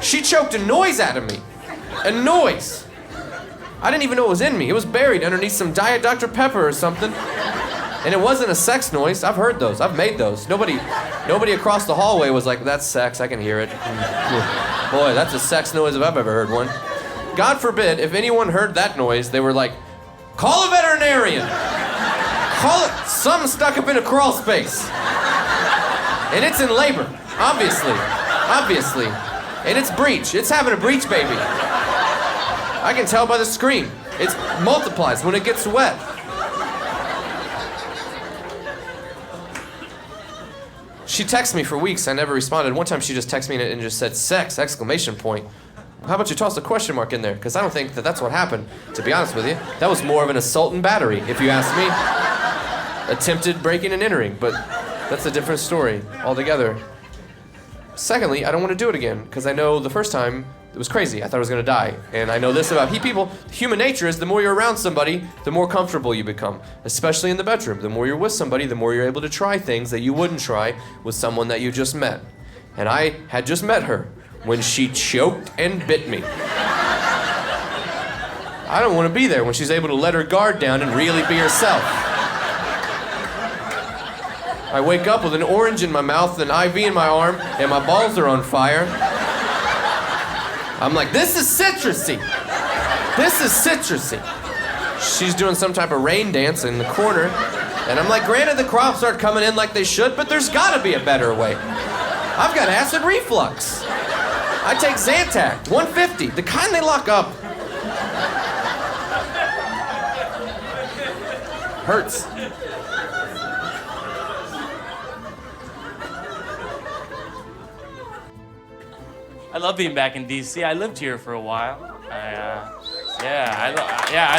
[SPEAKER 14] She choked a noise out of me. A noise. I didn't even know it was in me. It was buried underneath some Diet Dr. Pepper or something. And it wasn't a sex noise. I've heard those. I've made those. Nobody across the hallway was like, that's sex. I can hear it. Boy, that's a sex noise if I've ever heard one. God forbid, if anyone heard that noise, they were like, call a veterinarian. Call it something stuck up in a crawl space. And it's in labor, obviously. Obviously. And it's breech. It's having a breech baby. I can tell by the scream. It multiplies when it gets wet. She texted me for weeks. I never responded. One time she just texted me and just said, sex, exclamation point. How about you toss a question mark in there? Because I don't think that's what happened, to be honest with you. That was more of an assault and battery, if you ask me. Attempted breaking and entering, but that's a different story altogether. Secondly, I don't want to do it again, because I know the first time it was crazy. I thought I was going to die. And I know this about people. Human nature is the more you're around somebody, the more comfortable you become, especially in the bedroom. The more you're with somebody, the more you're able to try things that you wouldn't try with someone that you just met. And I had just met her when she choked and bit me. I don't want to be there when she's able to let her guard down and really be herself. I wake up with an orange in my mouth, an IV in my arm, and my balls are on fire. I'm like, this is citrusy. This is citrusy. She's doing some type of rain dance in the corner, and I'm like, granted the crops aren't coming in like they should, but there's gotta be a better way. I've got acid reflux. I take Zantac, 150, the kind they lock up. Hurts.
[SPEAKER 1] I love being back in D.C. I lived here for a while. I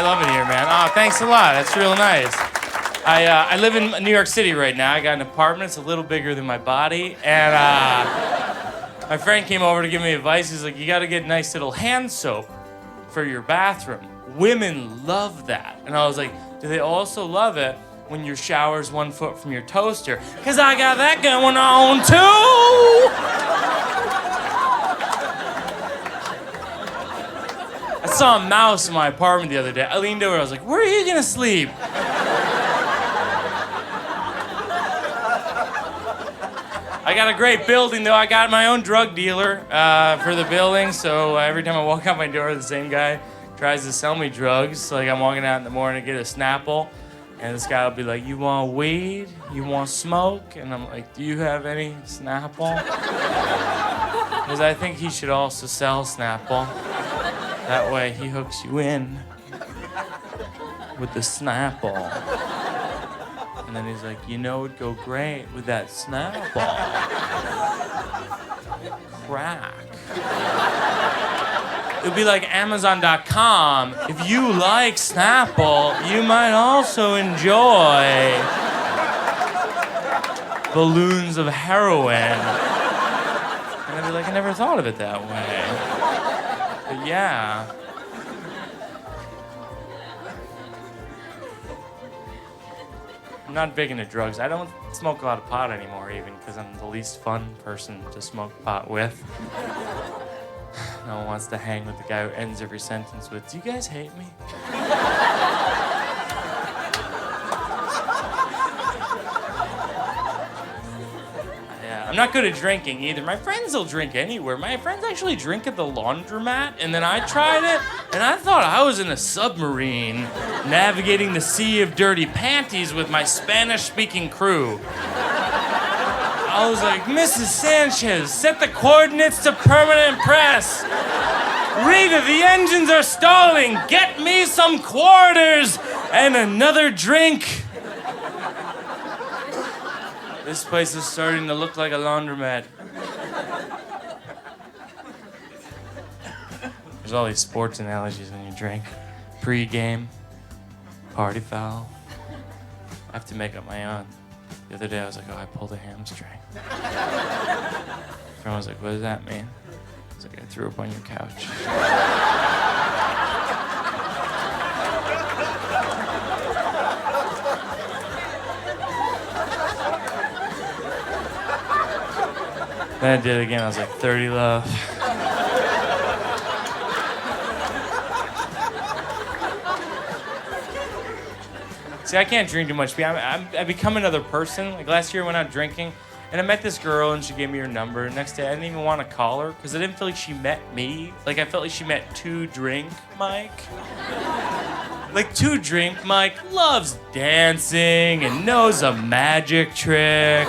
[SPEAKER 1] love it here, man. Oh, thanks a lot. That's real nice. I live in New York City right now. I got an apartment. It's a little bigger than my body. And my friend came over to give me advice. He's like, you got to get nice little hand soap for your bathroom. Women love that. And I was like, do they also love it when your shower's 1 foot from your toaster? Because I got that going on, too. I saw a mouse in my apartment the other day. I leaned over, I was like, where are you gonna sleep? I got a great building though. I got my own drug dealer for the building, so every time I walk out my door, the same guy tries to sell me drugs. Like I'm walking out in the morning to get a Snapple, and this guy will be like, you want weed? You want smoke? And I'm like, do you have any Snapple? Because I think he should also sell Snapple. That way he hooks you in with the Snapple. And then he's like, you know it'd go great with that Snapple. Crack. It'd be like Amazon.com. If you like Snapple, you might also enjoy balloons of heroin. And I'd be like, I never thought of it that way. But yeah. I'm not big into drugs. I don't smoke a lot of pot anymore even because I'm the least fun person to smoke pot with. No one wants to hang with the guy who ends every sentence with, do you guys hate me? Yeah, I'm not good at drinking either. My friends will drink anywhere. My friends actually drink at the laundromat, and then I tried it, and I thought I was in a submarine navigating the sea of dirty panties with my Spanish-speaking crew. I was like, Mrs. Sanchez, set the coordinates to permanent press. Rita, the engines are stalling. Get me some quarters and another drink. This place is starting to look like a laundromat. There's all these sports analogies when you drink. Pre-game, party foul. I have to make up my own. The other day I was like, oh, I pulled a hamstring. My friend was like, what does that mean? I was like, I threw up on your couch. Then I did it again. I was like, 30 love. See, I can't drink too much. I've become another person. Like last year I went out drinking, and I met this girl, and she gave me her number. Next day I didn't even want to call her because I didn't feel like she met me. Like I felt like she met 2 Drink Mike. Like 2 Drink Mike loves dancing and knows a magic trick.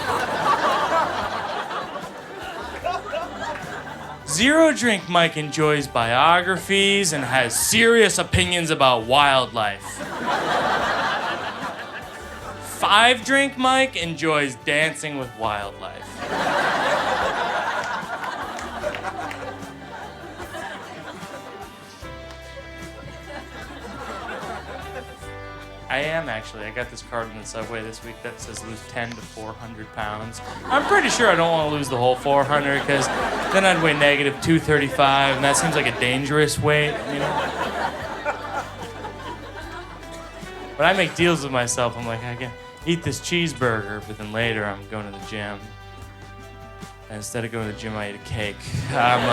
[SPEAKER 1] 0 Drink Mike enjoys biographies and has serious opinions about wildlife. 5 Drink Mike enjoys dancing with wildlife. I am actually. I got this card in the subway this week that says lose 10 to 400 pounds. I'm pretty sure I don't want to lose the whole 400 because then I'd weigh negative 235, and that seems like a dangerous weight, you know? But I make deals with myself. I'm like, I can eat this cheeseburger, but then later I'm going to the gym. And instead of going to the gym, I eat a cake. I'm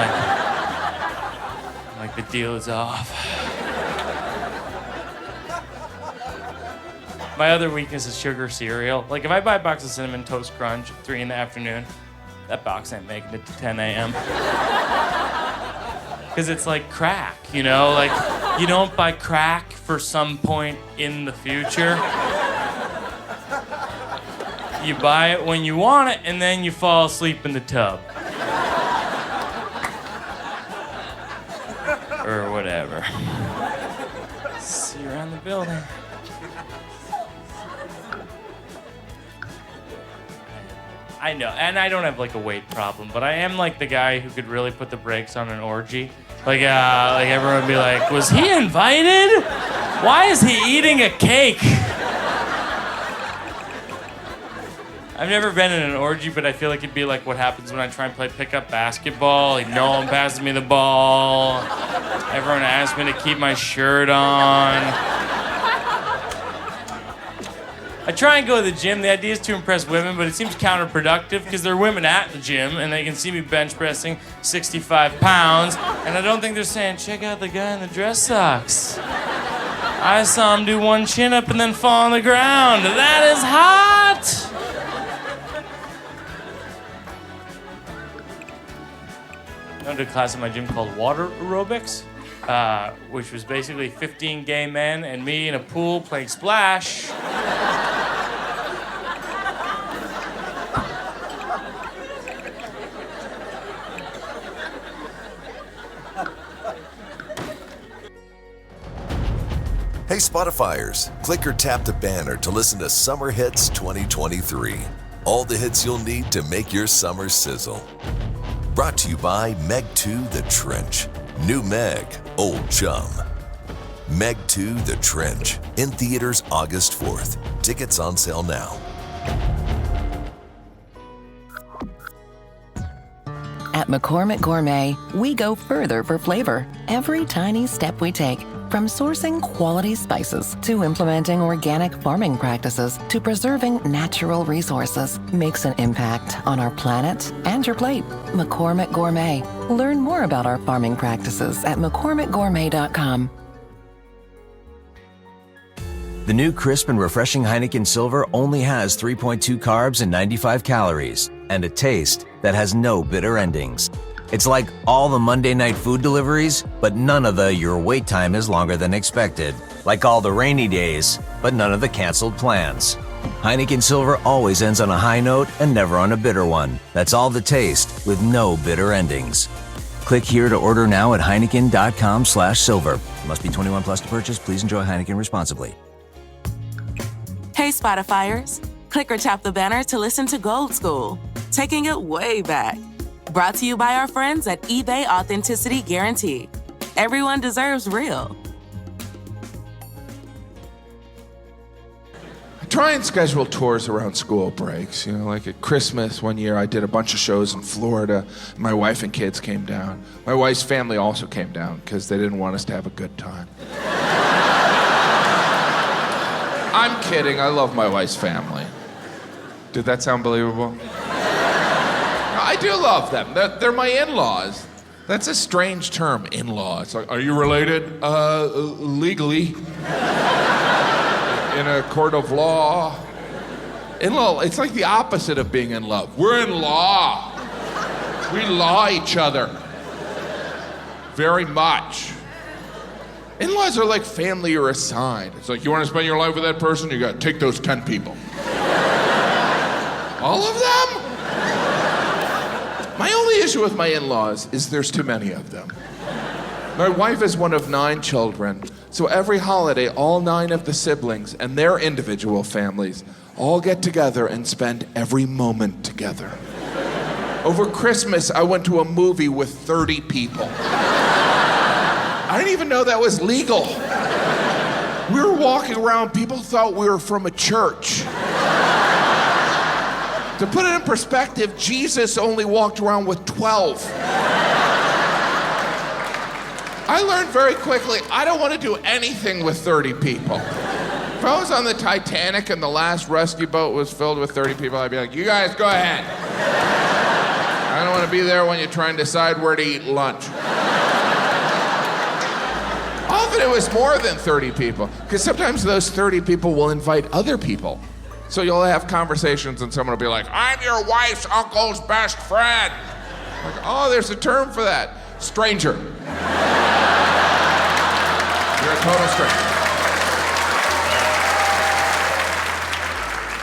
[SPEAKER 1] like, the deal is off. My other weakness is sugar cereal. Like, if I buy a box of Cinnamon Toast Crunch at 3 in the afternoon, that box ain't making it to 10 a.m. Because it's like crack, you know? Like, you don't buy crack for some point in the future. You buy it when you want it, and then you fall asleep in the tub. Or whatever. See you around the building. I know, and I don't have like a weight problem, but I am like the guy who could really put the brakes on an orgy. Like everyone would be like, was he invited? Why is he eating a cake? I've never been in an orgy, but I feel like it'd be like what happens when I try and play pickup basketball. Like, no one passes me the ball. Everyone asks me to keep my shirt on. I try and go to the gym. The idea is to impress women, but it seems counterproductive because there are women at the gym and they can see me bench pressing 65 pounds, and I don't think they're saying, check out the guy in the dress socks. I saw him do 1 chin up and then fall on the ground. That is hot! I went to a class in my gym called water aerobics, which was basically 15 gay men and me in a pool playing splash.
[SPEAKER 11] Hey Spotifyers, click or tap the banner to listen to Summer Hits 2023. All the hits you'll need to make your summer sizzle. Brought to you by Meg 2 The Trench. New Meg, Old Chum. Meg 2 The Trench. In theaters August 4th. Tickets on sale now.
[SPEAKER 15] At McCormick Gourmet, we go further for flavor. Every tiny step we take, from sourcing quality spices to implementing organic farming practices to preserving natural resources, makes an impact on our planet and your plate. McCormick Gourmet. Learn more about our farming practices at McCormickGourmet.com.
[SPEAKER 6] The new crisp and refreshing Heineken Silver only has 3.2 carbs and 95 calories. and a taste that has no bitter endings. It's like all the Monday night food deliveries, but none of the your wait time is longer than expected. Like all the rainy days, but none of the canceled plans. Heineken Silver always ends on a high note and never on a bitter one. That's all the taste with no bitter endings. Click here to order now at Heineken.com/silver. Must be 21 plus to purchase. Please enjoy Heineken responsibly.
[SPEAKER 16] Hey, Spotifyers. Click or tap the banner to listen to Gold School, taking it way back. Brought to you by our friends at eBay Authenticity Guarantee. Everyone deserves real.
[SPEAKER 4] I try and schedule tours around school breaks. You know, like at Christmas one year, I did a bunch of shows in Florida. My wife and kids came down. My wife's family also came down because they didn't want us to have a good time. I'm kidding. I love my wife's family. Did that sound believable? I do love them. They're my in-laws. That's a strange term, in-law. It's like, are you related? Legally. In a court of law. In-law, it's like the opposite of being in love. We're in law. We law each other. Very much. In-laws are like family you're assigned. It's like, you want to spend your life with that person? You got to take those 10 people. All of them? My only issue with my in-laws is there's too many of them. My wife is one of 9 children, so every holiday, all 9 of the siblings and their individual families all get together and spend every moment together. Over Christmas, I went to a movie with 30 people. I didn't even know that was legal. We were walking around, people thought we were from a church. To put it in perspective, Jesus only walked around with 12. I learned very quickly, I don't want to do anything with 30 people. If I was on the Titanic and the last rescue boat was filled with 30 people, I'd be like, you guys go ahead. I don't want to be there when you try and decide where to eat lunch. Often it was more than 30 people, because sometimes those 30 people will invite other people. So you'll have conversations and someone will be like, I'm your wife's uncle's best friend. Like, oh, there's a term for that. Stranger. You're a total stranger.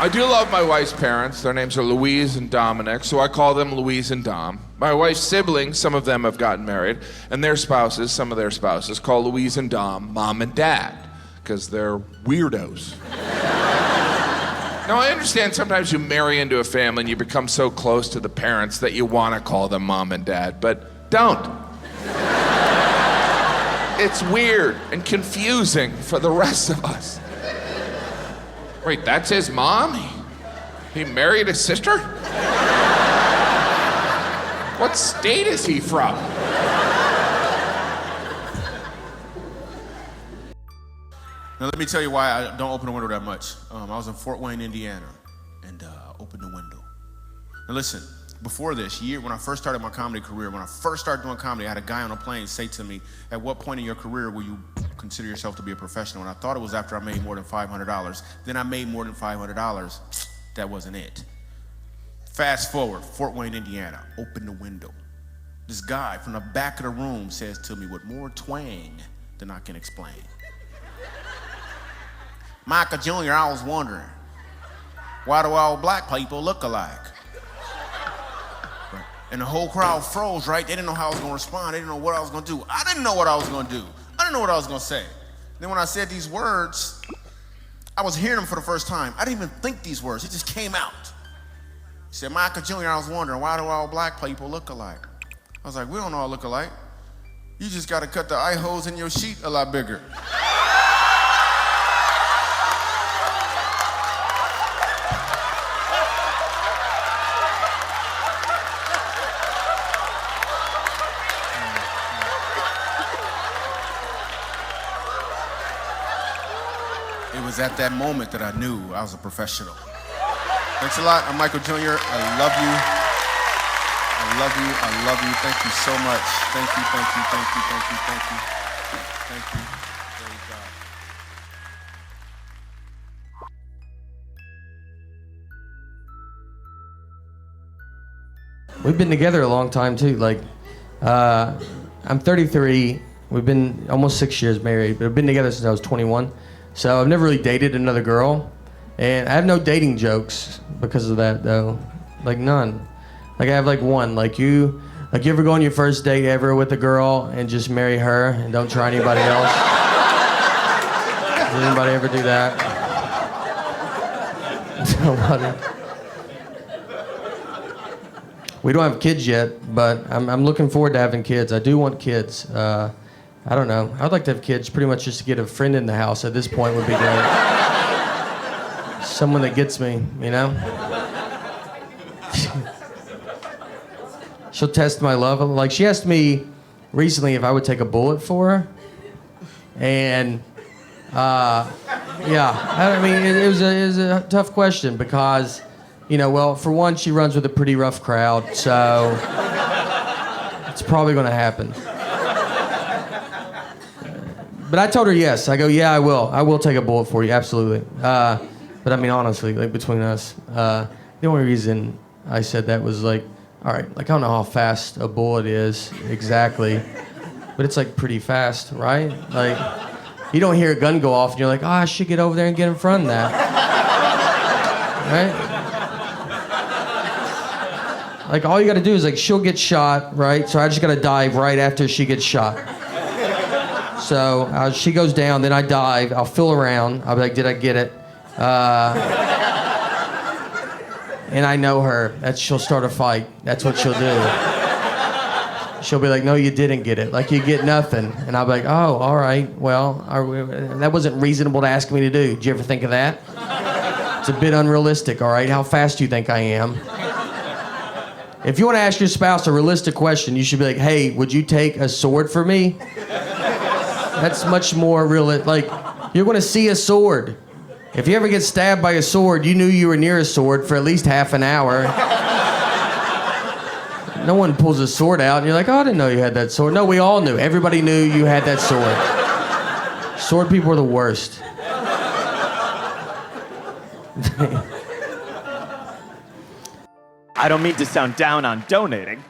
[SPEAKER 4] I do love my wife's parents. Their names are Louise and Dominic, so I call them Louise and Dom. My wife's siblings, some of them have gotten married, and their spouses, some of their spouses, call Louise and Dom Mom and Dad, because they're weirdos. Now, I understand sometimes you marry into a family and you become so close to the parents that you want to call them Mom and Dad, but don't. It's weird and confusing for the rest of us. Wait, that's his mom? He married his sister? What state is he from?
[SPEAKER 10] Now let me tell you why I don't open the window that much. I was in Fort Wayne, Indiana, and opened the window. Now listen, before this year, when I first started my comedy career, when I first started doing comedy, I had a guy on a plane say to me, at what point in your career will you consider yourself to be a professional? And I thought it was after I made more than $500. Then I made more than $500. That wasn't it. Fast forward, Fort Wayne, Indiana, open the window. This guy from the back of the room says to me with more twang than I can explain, Michael Jr., I was wondering, why do all black people look alike? And the whole crowd froze, right? They didn't know how I was gonna respond. They didn't know what I was gonna do. I didn't know what I was gonna do. I didn't know what I was gonna say. Then when I said these words, I was hearing them for the first time. I didn't even think these words, it just came out. He said, Michael Jr., I was wondering, why do all black people look alike? I was like, we don't all look alike. You just gotta cut the eye holes in your sheet a lot bigger. It was at that moment that I knew I was a professional. Thanks a lot. I'm Michael Jr. I love you. I love you. I love you. Thank you so much. Thank you, thank you, thank you, thank you, thank you. Thank you. Praise God.
[SPEAKER 7] we've been together a long time too. Like, I'm 33. We've been almost 6 years married, but I've been together since I was 21. So I've never really dated another girl, and I have no dating jokes because of that though. Like none. Like I have like one. Like you ever go on your first date ever with a girl and just marry her and don't try anybody else? Does anybody ever do that? Nobody. We don't have kids yet, but I'm looking forward to having kids. I do want kids. I don't know. I'd like to have kids pretty much just to get a friend in the house at this point would be great. Someone that gets me, you know? She'll test my love. Like, she asked me recently if I would take a bullet for her. And, yeah. I mean, it was a tough question because, you know, well, for one, she runs with a pretty rough crowd, so it's probably going to happen. But I told her yes. I go, yeah, I will. I will take a bullet for you, absolutely. But I mean, honestly, like between us, the only reason I said that was like, all right, like I don't know how fast a bullet is exactly, but it's like pretty fast, right? Like, you don't hear a gun go off and you're like, oh, I should get over there and get in front of that, right? Like all you gotta do is like, she'll get shot, right? So I just gotta dive right after she gets shot. So she goes down, then I dive, I'll feel around, I'll be like, did I get it? And I know her, she'll start a fight. That's what she'll do. She'll be like, no, you didn't get it. Like, you get nothing. And I'll be like, oh, all right, well, that wasn't reasonable to ask me to do. Did you ever think of that? It's a bit unrealistic, all right? How fast do you think I am? If you want to ask your spouse a realistic question, you should be like, hey, would you take a sword for me? That's much more realistic. Like, you're going to see a sword. If you ever get stabbed by a sword, you knew you were near a sword for at least half an hour. No one pulls a sword out and you're like, oh, I didn't know you had that sword. No, we all knew. Everybody knew you had that sword. Sword people are the worst.
[SPEAKER 3] I don't mean to sound down on donating.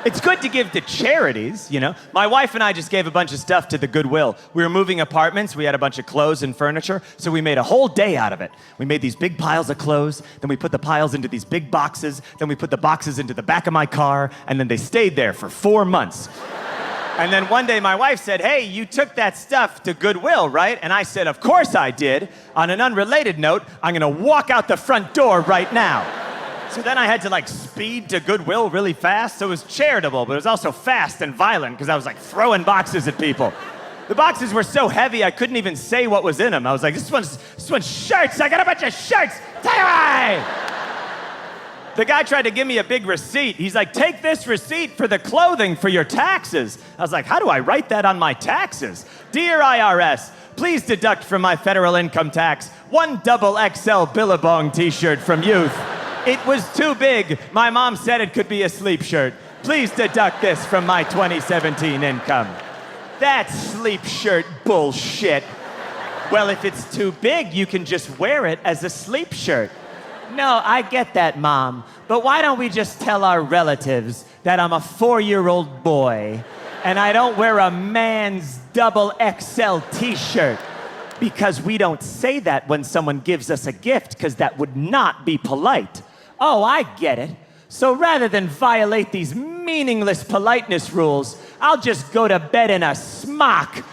[SPEAKER 3] It's good to give to charities, you know. My wife and I just gave a bunch of stuff to the Goodwill. We were moving apartments, we had a bunch of clothes and furniture, so we made a whole day out of it. We made these big piles of clothes, then we put the piles into these big boxes, then we put the boxes into the back of my car, and then they stayed there for 4 months. And then one day my wife said, hey, you took that stuff to Goodwill, right? And I said, of course I did. On an unrelated note, I'm gonna walk out the front door right now. So then I had to like speed to Goodwill really fast. So it was charitable, but it was also fast and violent because I was like throwing boxes at people. The boxes were so heavy I couldn't even say what was in them. I was like, this one's shirts. I got a bunch of shirts. Take it away. The guy tried to give me a big receipt. He's like, take this receipt for the clothing for your taxes. I was like, how do I write that on my taxes? Dear IRS, please deduct from my federal income tax 1 XXL Billabong t-shirt from youth. It was too big. My mom said it could be a sleep shirt. Please deduct this from my 2017 income. That's sleep shirt bullshit. Well, if it's too big, you can just wear it as a sleep shirt. No, I get that, Mom. But why don't we just tell our relatives that I'm a 4-year-old boy and I don't wear a man's XXL t-shirt? Because we don't say that when someone gives us a gift, because that would not be polite. Oh, I get it. So rather than violate these meaningless politeness rules, I'll just go to bed in a smock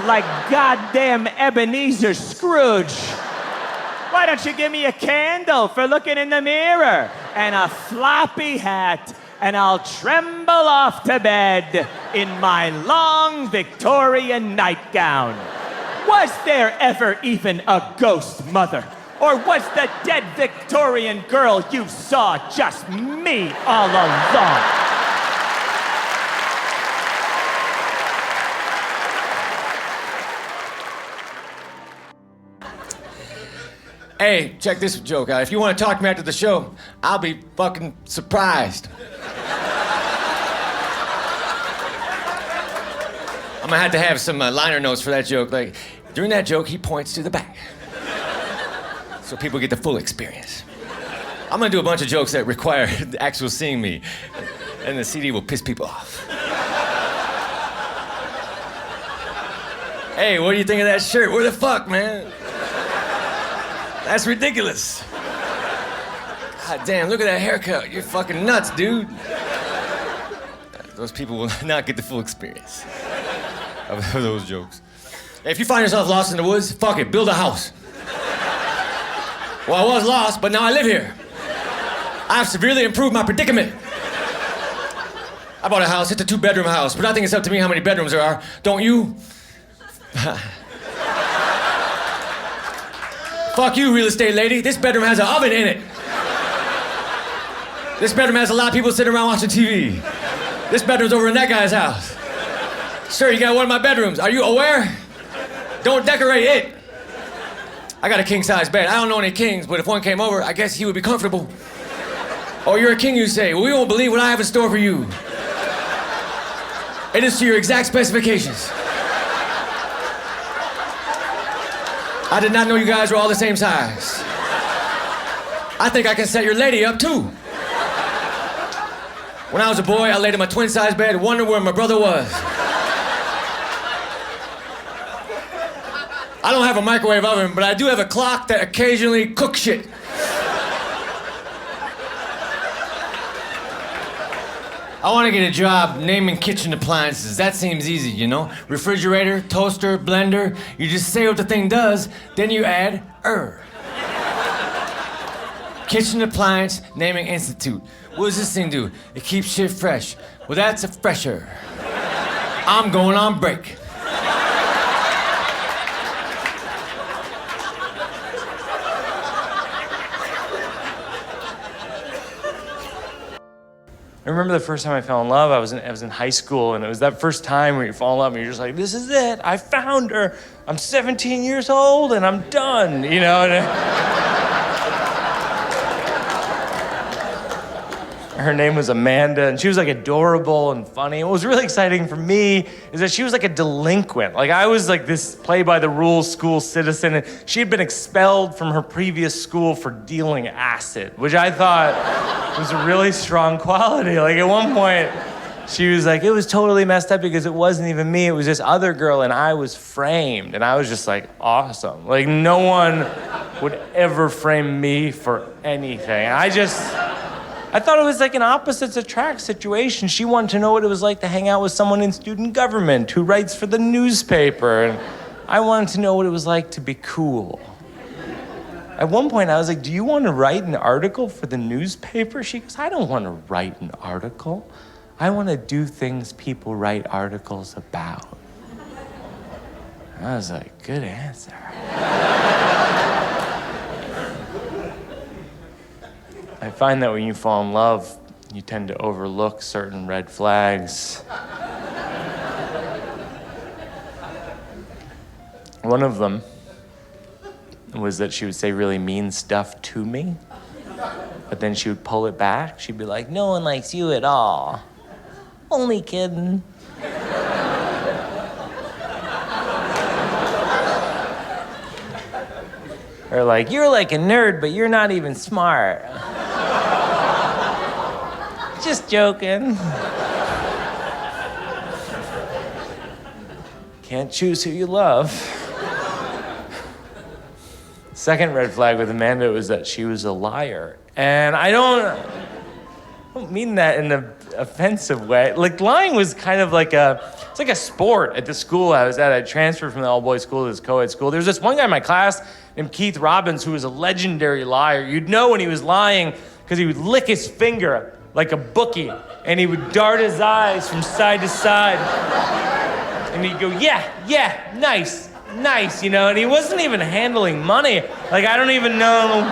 [SPEAKER 3] like goddamn Ebenezer Scrooge. Why don't you give me a candle for looking in the mirror and a floppy hat, and I'll tremble off to bed in my long Victorian nightgown. Was there ever even a ghost mother? Or was the dead Victorian girl you saw just me all along?
[SPEAKER 17] Hey, check this joke out. If you want to talk to me after the show, I'll be fucking surprised. I'm gonna have to have some liner notes for that joke. Like, during that joke, he points to the back. So people get the full experience. I'm gonna do a bunch of jokes that require the actual seeing me, and the CD will piss people off. Hey, what do you think of that shirt? Where the fuck, man? That's ridiculous. God damn, look at that haircut. You're fucking nuts, dude. Those people will not get the full experience of those jokes. Hey, if you find yourself lost in the woods, fuck it, build a house. Well, I was lost, but now I live here. I've severely improved my predicament. I bought a house, it's a 2-bedroom house, but I think it's up to me how many bedrooms there are. Don't you? Fuck you, real estate lady. This bedroom has an oven in it. This bedroom has a lot of people sitting around watching TV. This bedroom's over in that guy's house. Sure, you got one of my bedrooms. Are you aware? Don't decorate it. I got a king-size bed. I don't know any kings, but if one came over, I guess he would be comfortable. Oh, you're a king, you say? Well, we won't believe what I have in store for you. It is to your exact specifications. I did not know you guys were all the same size. I think I can set your lady up, too. When I was a boy, I laid in my twin-size bed, wondering where my brother was. I don't have a microwave oven, but I do have a clock that occasionally cooks shit. I want to get a job naming kitchen appliances. That seems easy, you know? Refrigerator, toaster, blender. You just say what the thing does, then you add Kitchen Appliance Naming Institute. What does this thing do? It keeps shit fresh. Well, that's a fresher. I'm going on break.
[SPEAKER 1] I remember the first time I fell in love, I was in high school, and it was that first time where you fall in love and you're just like, this is it, I found her. I'm 17 years old and I'm done, you know? Her name was Amanda, and she was like adorable and funny. And what was really exciting for me is that she was like a delinquent. Like I was like this play-by-the-rules school citizen, and she had been expelled from her previous school for dealing acid, which I thought was a really strong quality. Like at one point, she was like, it was totally messed up because it wasn't even me, it was this other girl, and I was framed. And I was just like, awesome. Like no one would ever frame me for anything. I thought it was like an opposites attract situation. She wanted to know what it was like to hang out with someone in student government who writes for the newspaper. And I wanted to know what it was like to be cool. At one point, I was like, do you want to write an article for the newspaper? She goes, I don't want to write an article. I want to do things people write articles about. I was like, good answer. I find that when you fall in love, you tend to overlook certain red flags. One of them was that she would say really mean stuff to me, but then she would pull it back. She'd be like, no one likes you at all. Only kidding. Or like, you're like a nerd, but you're not even smart. Just joking. Can't choose who you love. Second red flag with Amanda was that she was a liar. And I don't mean that in an offensive way. Like, lying was kind of like it's like a sport at the school I was at. I transferred from the all-boys school to this co-ed school. There was this one guy in my class named Keith Robbins who was a legendary liar. You'd know when he was lying because he would lick his finger like a bookie, and he would dart his eyes from side to side. And he'd go, yeah, nice, you know, and he wasn't even handling money. Like, I don't even know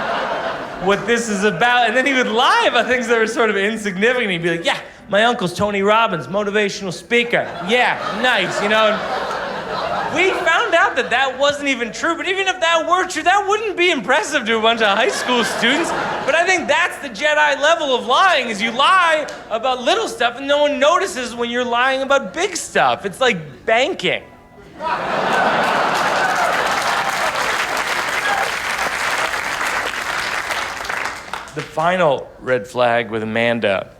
[SPEAKER 1] what this is about. And then he would lie about things that were sort of insignificant. He'd be like, yeah, my uncle's Tony Robbins, motivational speaker. Yeah, nice, you know. And we found out that that wasn't even true, but even if that were true, that wouldn't be impressive to a bunch of high school students. But I think that's the Jedi level of lying, is you lie about little stuff and no one notices when you're lying about big stuff. It's like banking. The final red flag with Amanda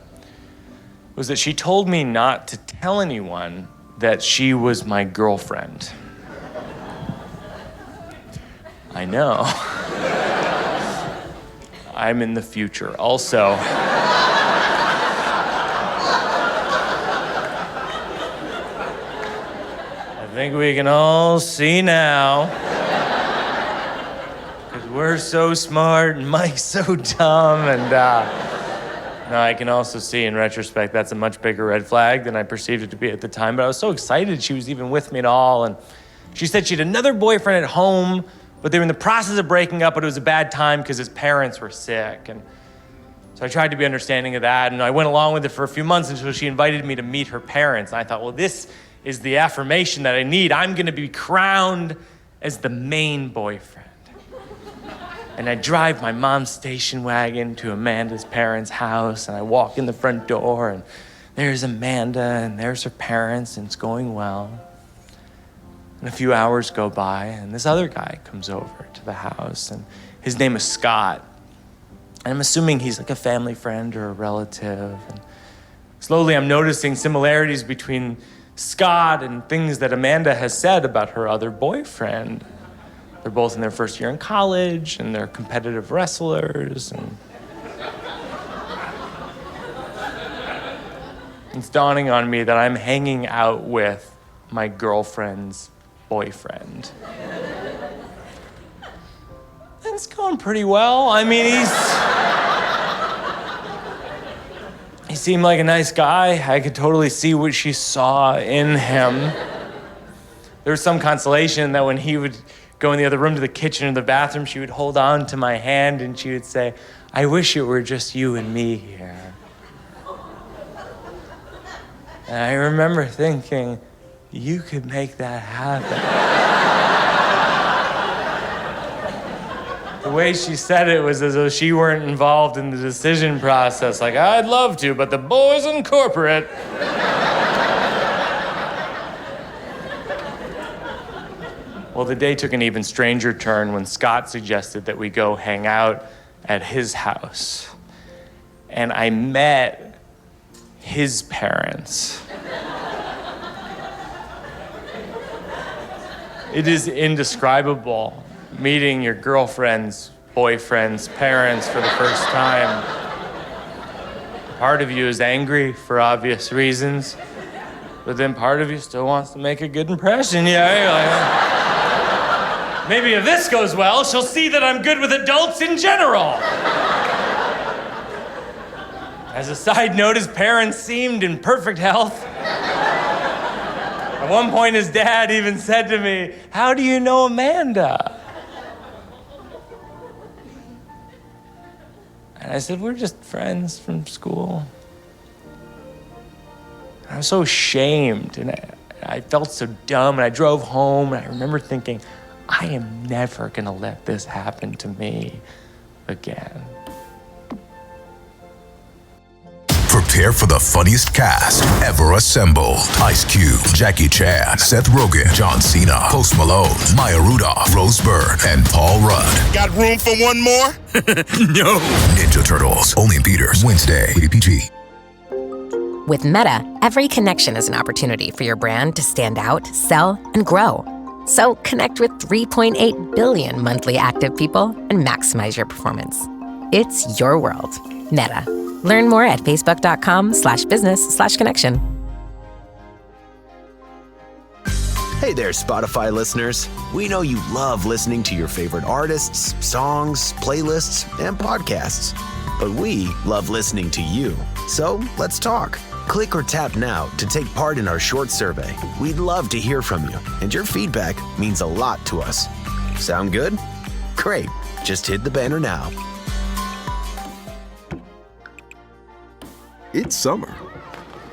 [SPEAKER 1] was that she told me not to tell anyone that she was my girlfriend. I know. I'm in the future also. I think we can all see now. Because we're so smart and Mike's so dumb. And now I can also see in retrospect that's a much bigger red flag than I perceived it to be at the time. But I was so excited she was even with me at all. And she said she had another boyfriend at home, but they were in the process of breaking up, but it was a bad time because his parents were sick. And so I tried to be understanding of that, and I went along with it for a few months until she invited me to meet her parents. And I thought, well, this is the affirmation that I need. I'm gonna be crowned as the main boyfriend. And I drive my mom's station wagon to Amanda's parents' house, and I walk in the front door, and there's Amanda, and there's her parents, and it's going well. And a few hours go by, and this other guy comes over to the house, and his name is Scott. And I'm assuming he's like a family friend or a relative. And slowly I'm noticing similarities between Scott and things that Amanda has said about her other boyfriend. They're both in their first year in college, and they're competitive wrestlers. And it's dawning on me that I'm hanging out with my girlfriend's boyfriend. It's going pretty well. I mean, he seemed like a nice guy. I could totally see what she saw in him. There was some consolation that when he would go in the other room to the kitchen or the bathroom, she would hold on to my hand and she would say, "I wish it were just you and me here." And I remember thinking, you could make that happen. The way she said it was as though she weren't involved in the decision process. Like, I'd love to, but the boys in corporate. Well, the day took an even stranger turn when Scott suggested that we go hang out at his house. And I met his parents. It is indescribable meeting your girlfriend's boyfriend's parents for the first time. Part of you is angry for obvious reasons, but then part of you still wants to make a good impression. Yeah, maybe if this goes well, she'll see that I'm good with adults in general. As a side note, his parents seemed in perfect health. At one point, his dad even said to me, "How do you know Amanda?" And I said, "We're just friends from school." I was so ashamed, and I felt so dumb, and I drove home, and I remember thinking, I am never gonna let this happen to me again.
[SPEAKER 2] Prepare for the funniest cast ever assembled. Ice Cube, Jackie Chan, Seth Rogen, John Cena, Post Malone, Maya Rudolph, Rose Byrne, and Paul Rudd.
[SPEAKER 18] Got room for one more?
[SPEAKER 2] No. Ninja Turtles, only in theaters Wednesday. Rated PG.
[SPEAKER 20] With Meta, every connection is an opportunity for your brand to stand out, sell, and grow. So connect with 3.8 billion monthly active people and maximize your performance. It's your world. Meta. Learn more at facebook.com/business/connection.
[SPEAKER 11] Hey there, Spotify listeners. We know you love listening to your favorite artists, songs, playlists, and podcasts. But we love listening to you. So let's talk. Click or tap now to take part in our short survey. We'd love to hear from you, and your feedback means a lot to us. Sound good? Great. Just hit the banner now.
[SPEAKER 9] It's summer,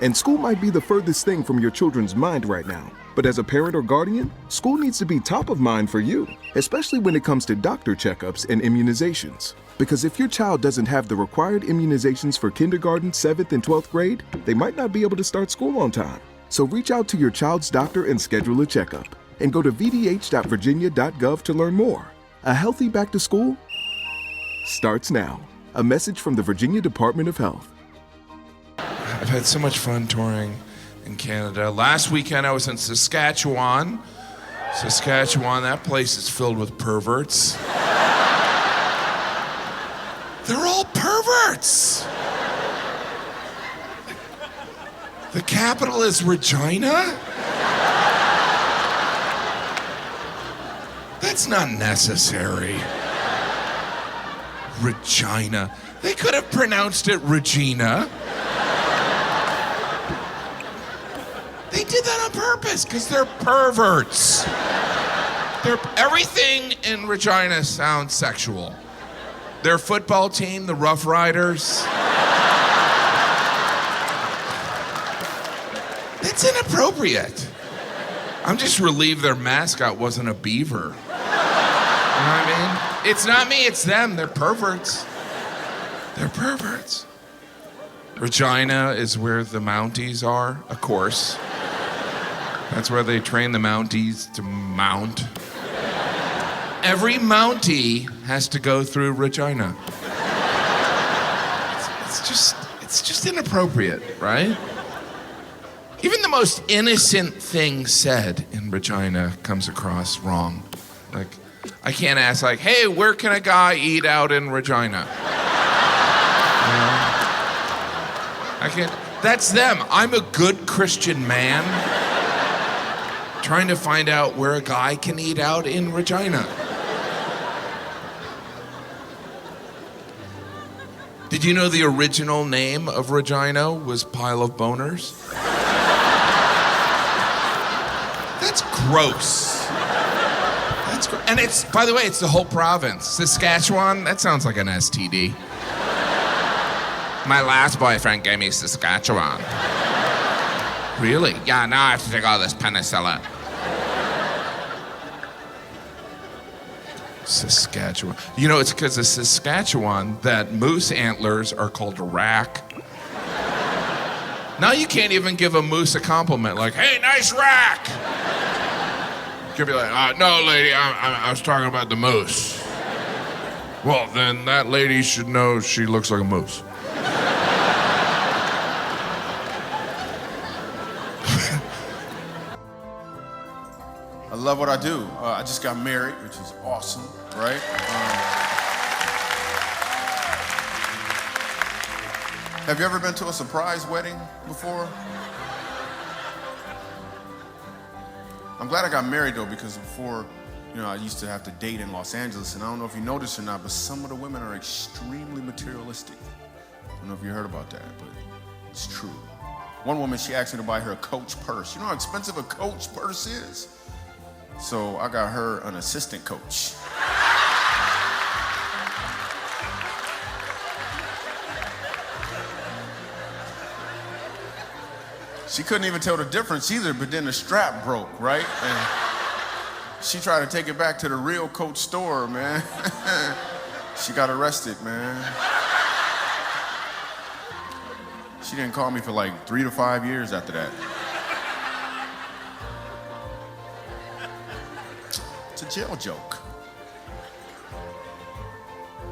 [SPEAKER 9] and school might be the furthest thing from your children's mind right now. But as a parent or guardian, school needs to be top of mind for you, especially when it comes to doctor checkups and immunizations. Because if your child doesn't have the required immunizations for kindergarten, 7th, and 12th grade, they might not be able to start school on time. So reach out to your child's doctor and schedule a checkup. And go to vdh.virginia.gov to learn more. A healthy back to school starts now. A message from the Virginia Department of Health.
[SPEAKER 4] I've had so much fun touring in Canada. Last weekend I was in Saskatchewan. That place is filled with perverts. They're all perverts. The capital is Regina? That's not necessary. Regina. They could have pronounced it Regina. They did that on purpose because they're perverts. Everything in Regina sounds sexual. Their football team, the Rough Riders. It's inappropriate. I'm just relieved their mascot wasn't a beaver. You know what I mean? It's not me, it's them. They're perverts. They're perverts. Regina is where the Mounties are, of course. That's where they train the Mounties to mount. Every Mountie has to go through Regina. It's just inappropriate, right? Even the most innocent thing said in Regina comes across wrong. Like, I can't ask, like, hey, where can a guy eat out in Regina? You know? I can't. That's them. I'm a good Christian man trying to find out where a guy can eat out in Regina. Did you know the original name of Regina was Pile of Boners? That's gross. And it's, by the way, it's the whole province. Saskatchewan, that sounds like an STD. My last boyfriend gave me Saskatchewan. Really? Yeah, now I have to take all this penicillin. Saskatchewan. You know, it's because of Saskatchewan that moose antlers are called a rack. Now you can't even give a moose a compliment like, hey, nice rack. You could be like, no, lady, I was talking about the moose. Well, then that lady should know she looks like a moose.
[SPEAKER 10] I love what I do. I just got married, which is awesome, right? Have you ever been to a surprise wedding before? I'm glad I got married though, because before, I used to have to date in Los Angeles, and I don't know if you noticed or not, but some of the women are extremely materialistic. I don't know if you heard about that, but it's true. One woman, she asked me to buy her a Coach purse. You know how expensive a Coach purse is? So I got her an assistant coach. She couldn't even tell the difference either, but then the strap broke, right? And she tried to take it back to the real Coach store, man. She got arrested, man. She didn't call me for like 3 to 5 years after that. It's a jail joke.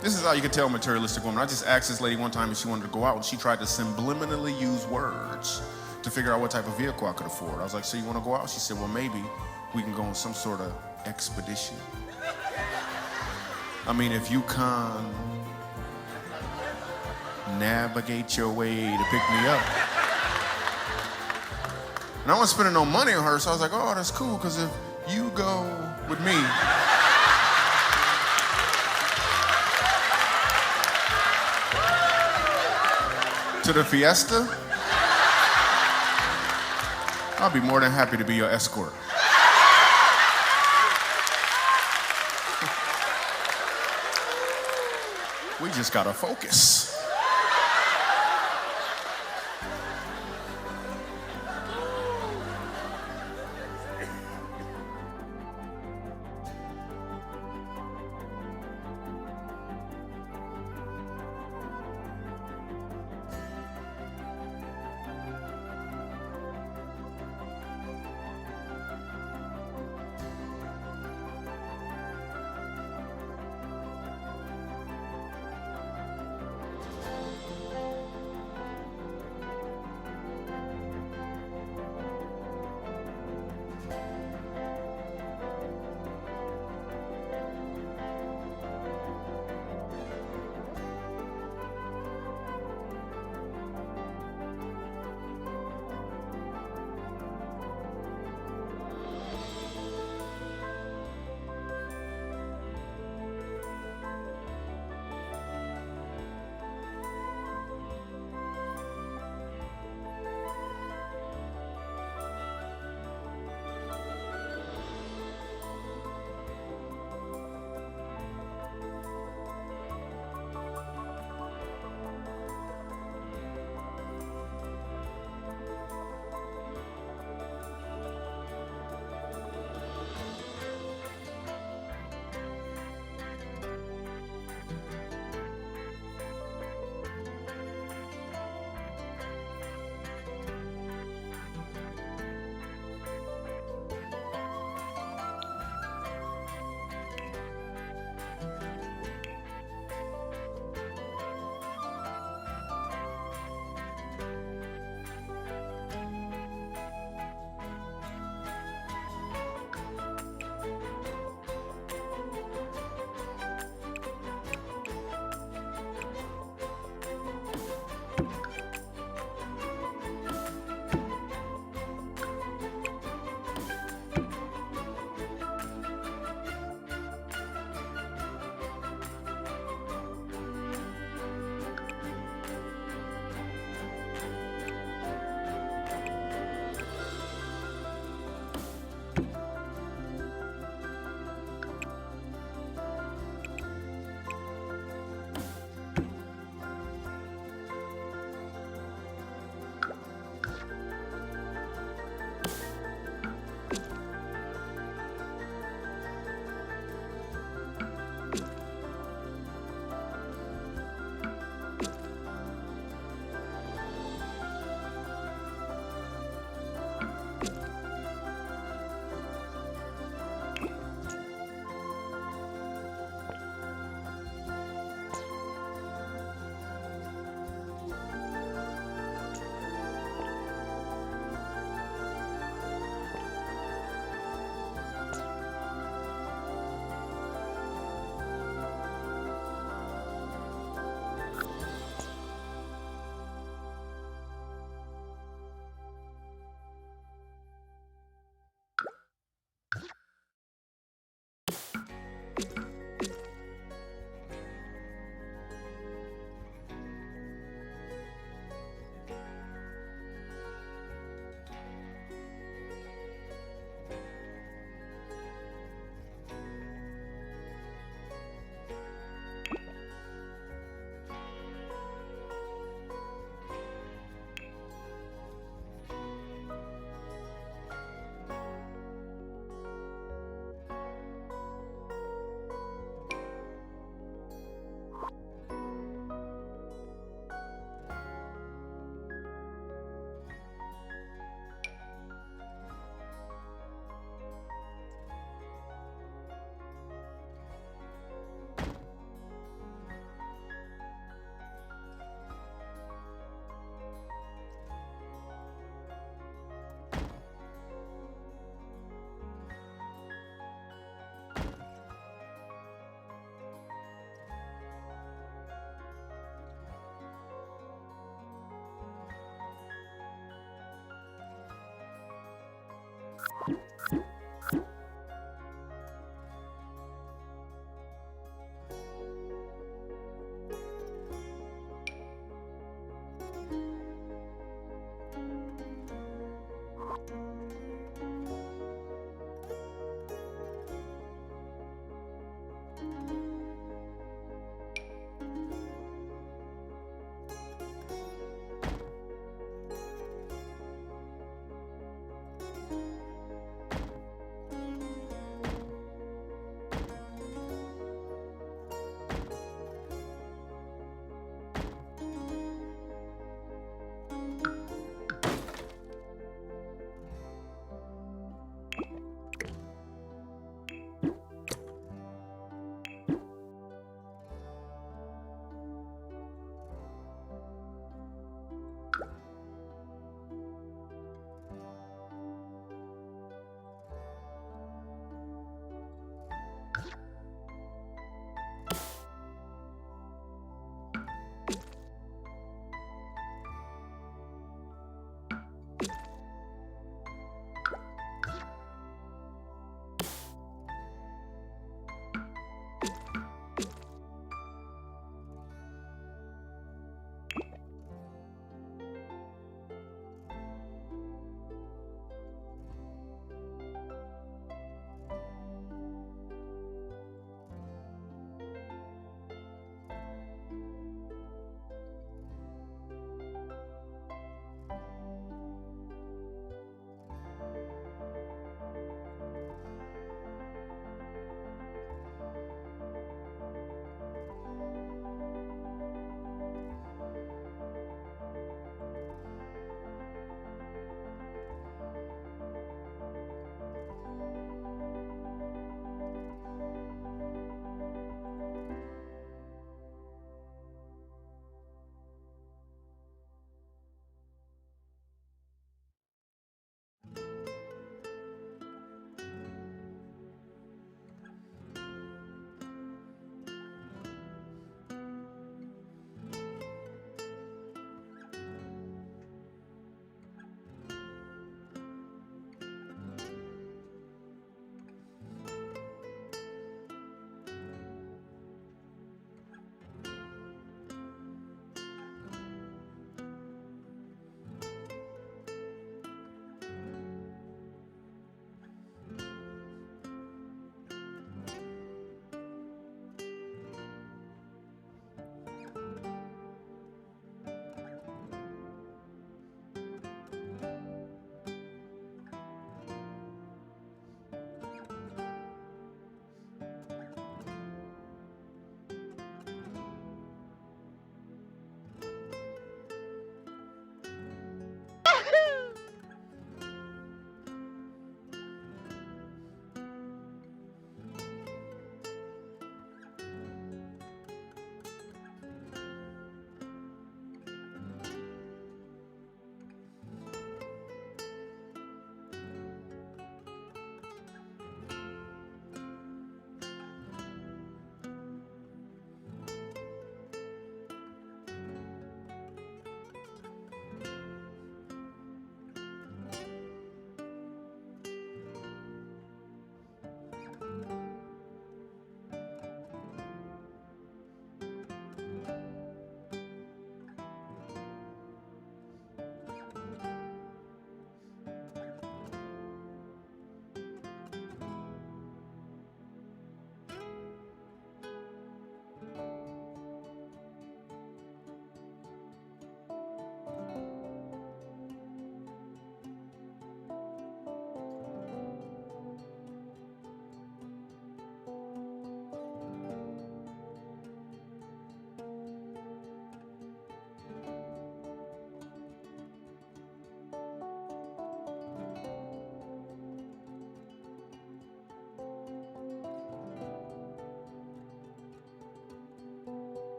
[SPEAKER 10] This is how you can tell a materialistic woman. I just asked this lady one time if she wanted to go out, and she tried to subliminally use words to figure out what type of vehicle I could afford. I was like, so you want to go out? She said, well, maybe we can go on some sort of expedition. I mean, if you can navigate your way to pick me up. And I wasn't spending no money on her, so I was like, oh, that's cool, because if you go with me, to the fiesta, I'll be more than happy to be your escort. We just gotta focus.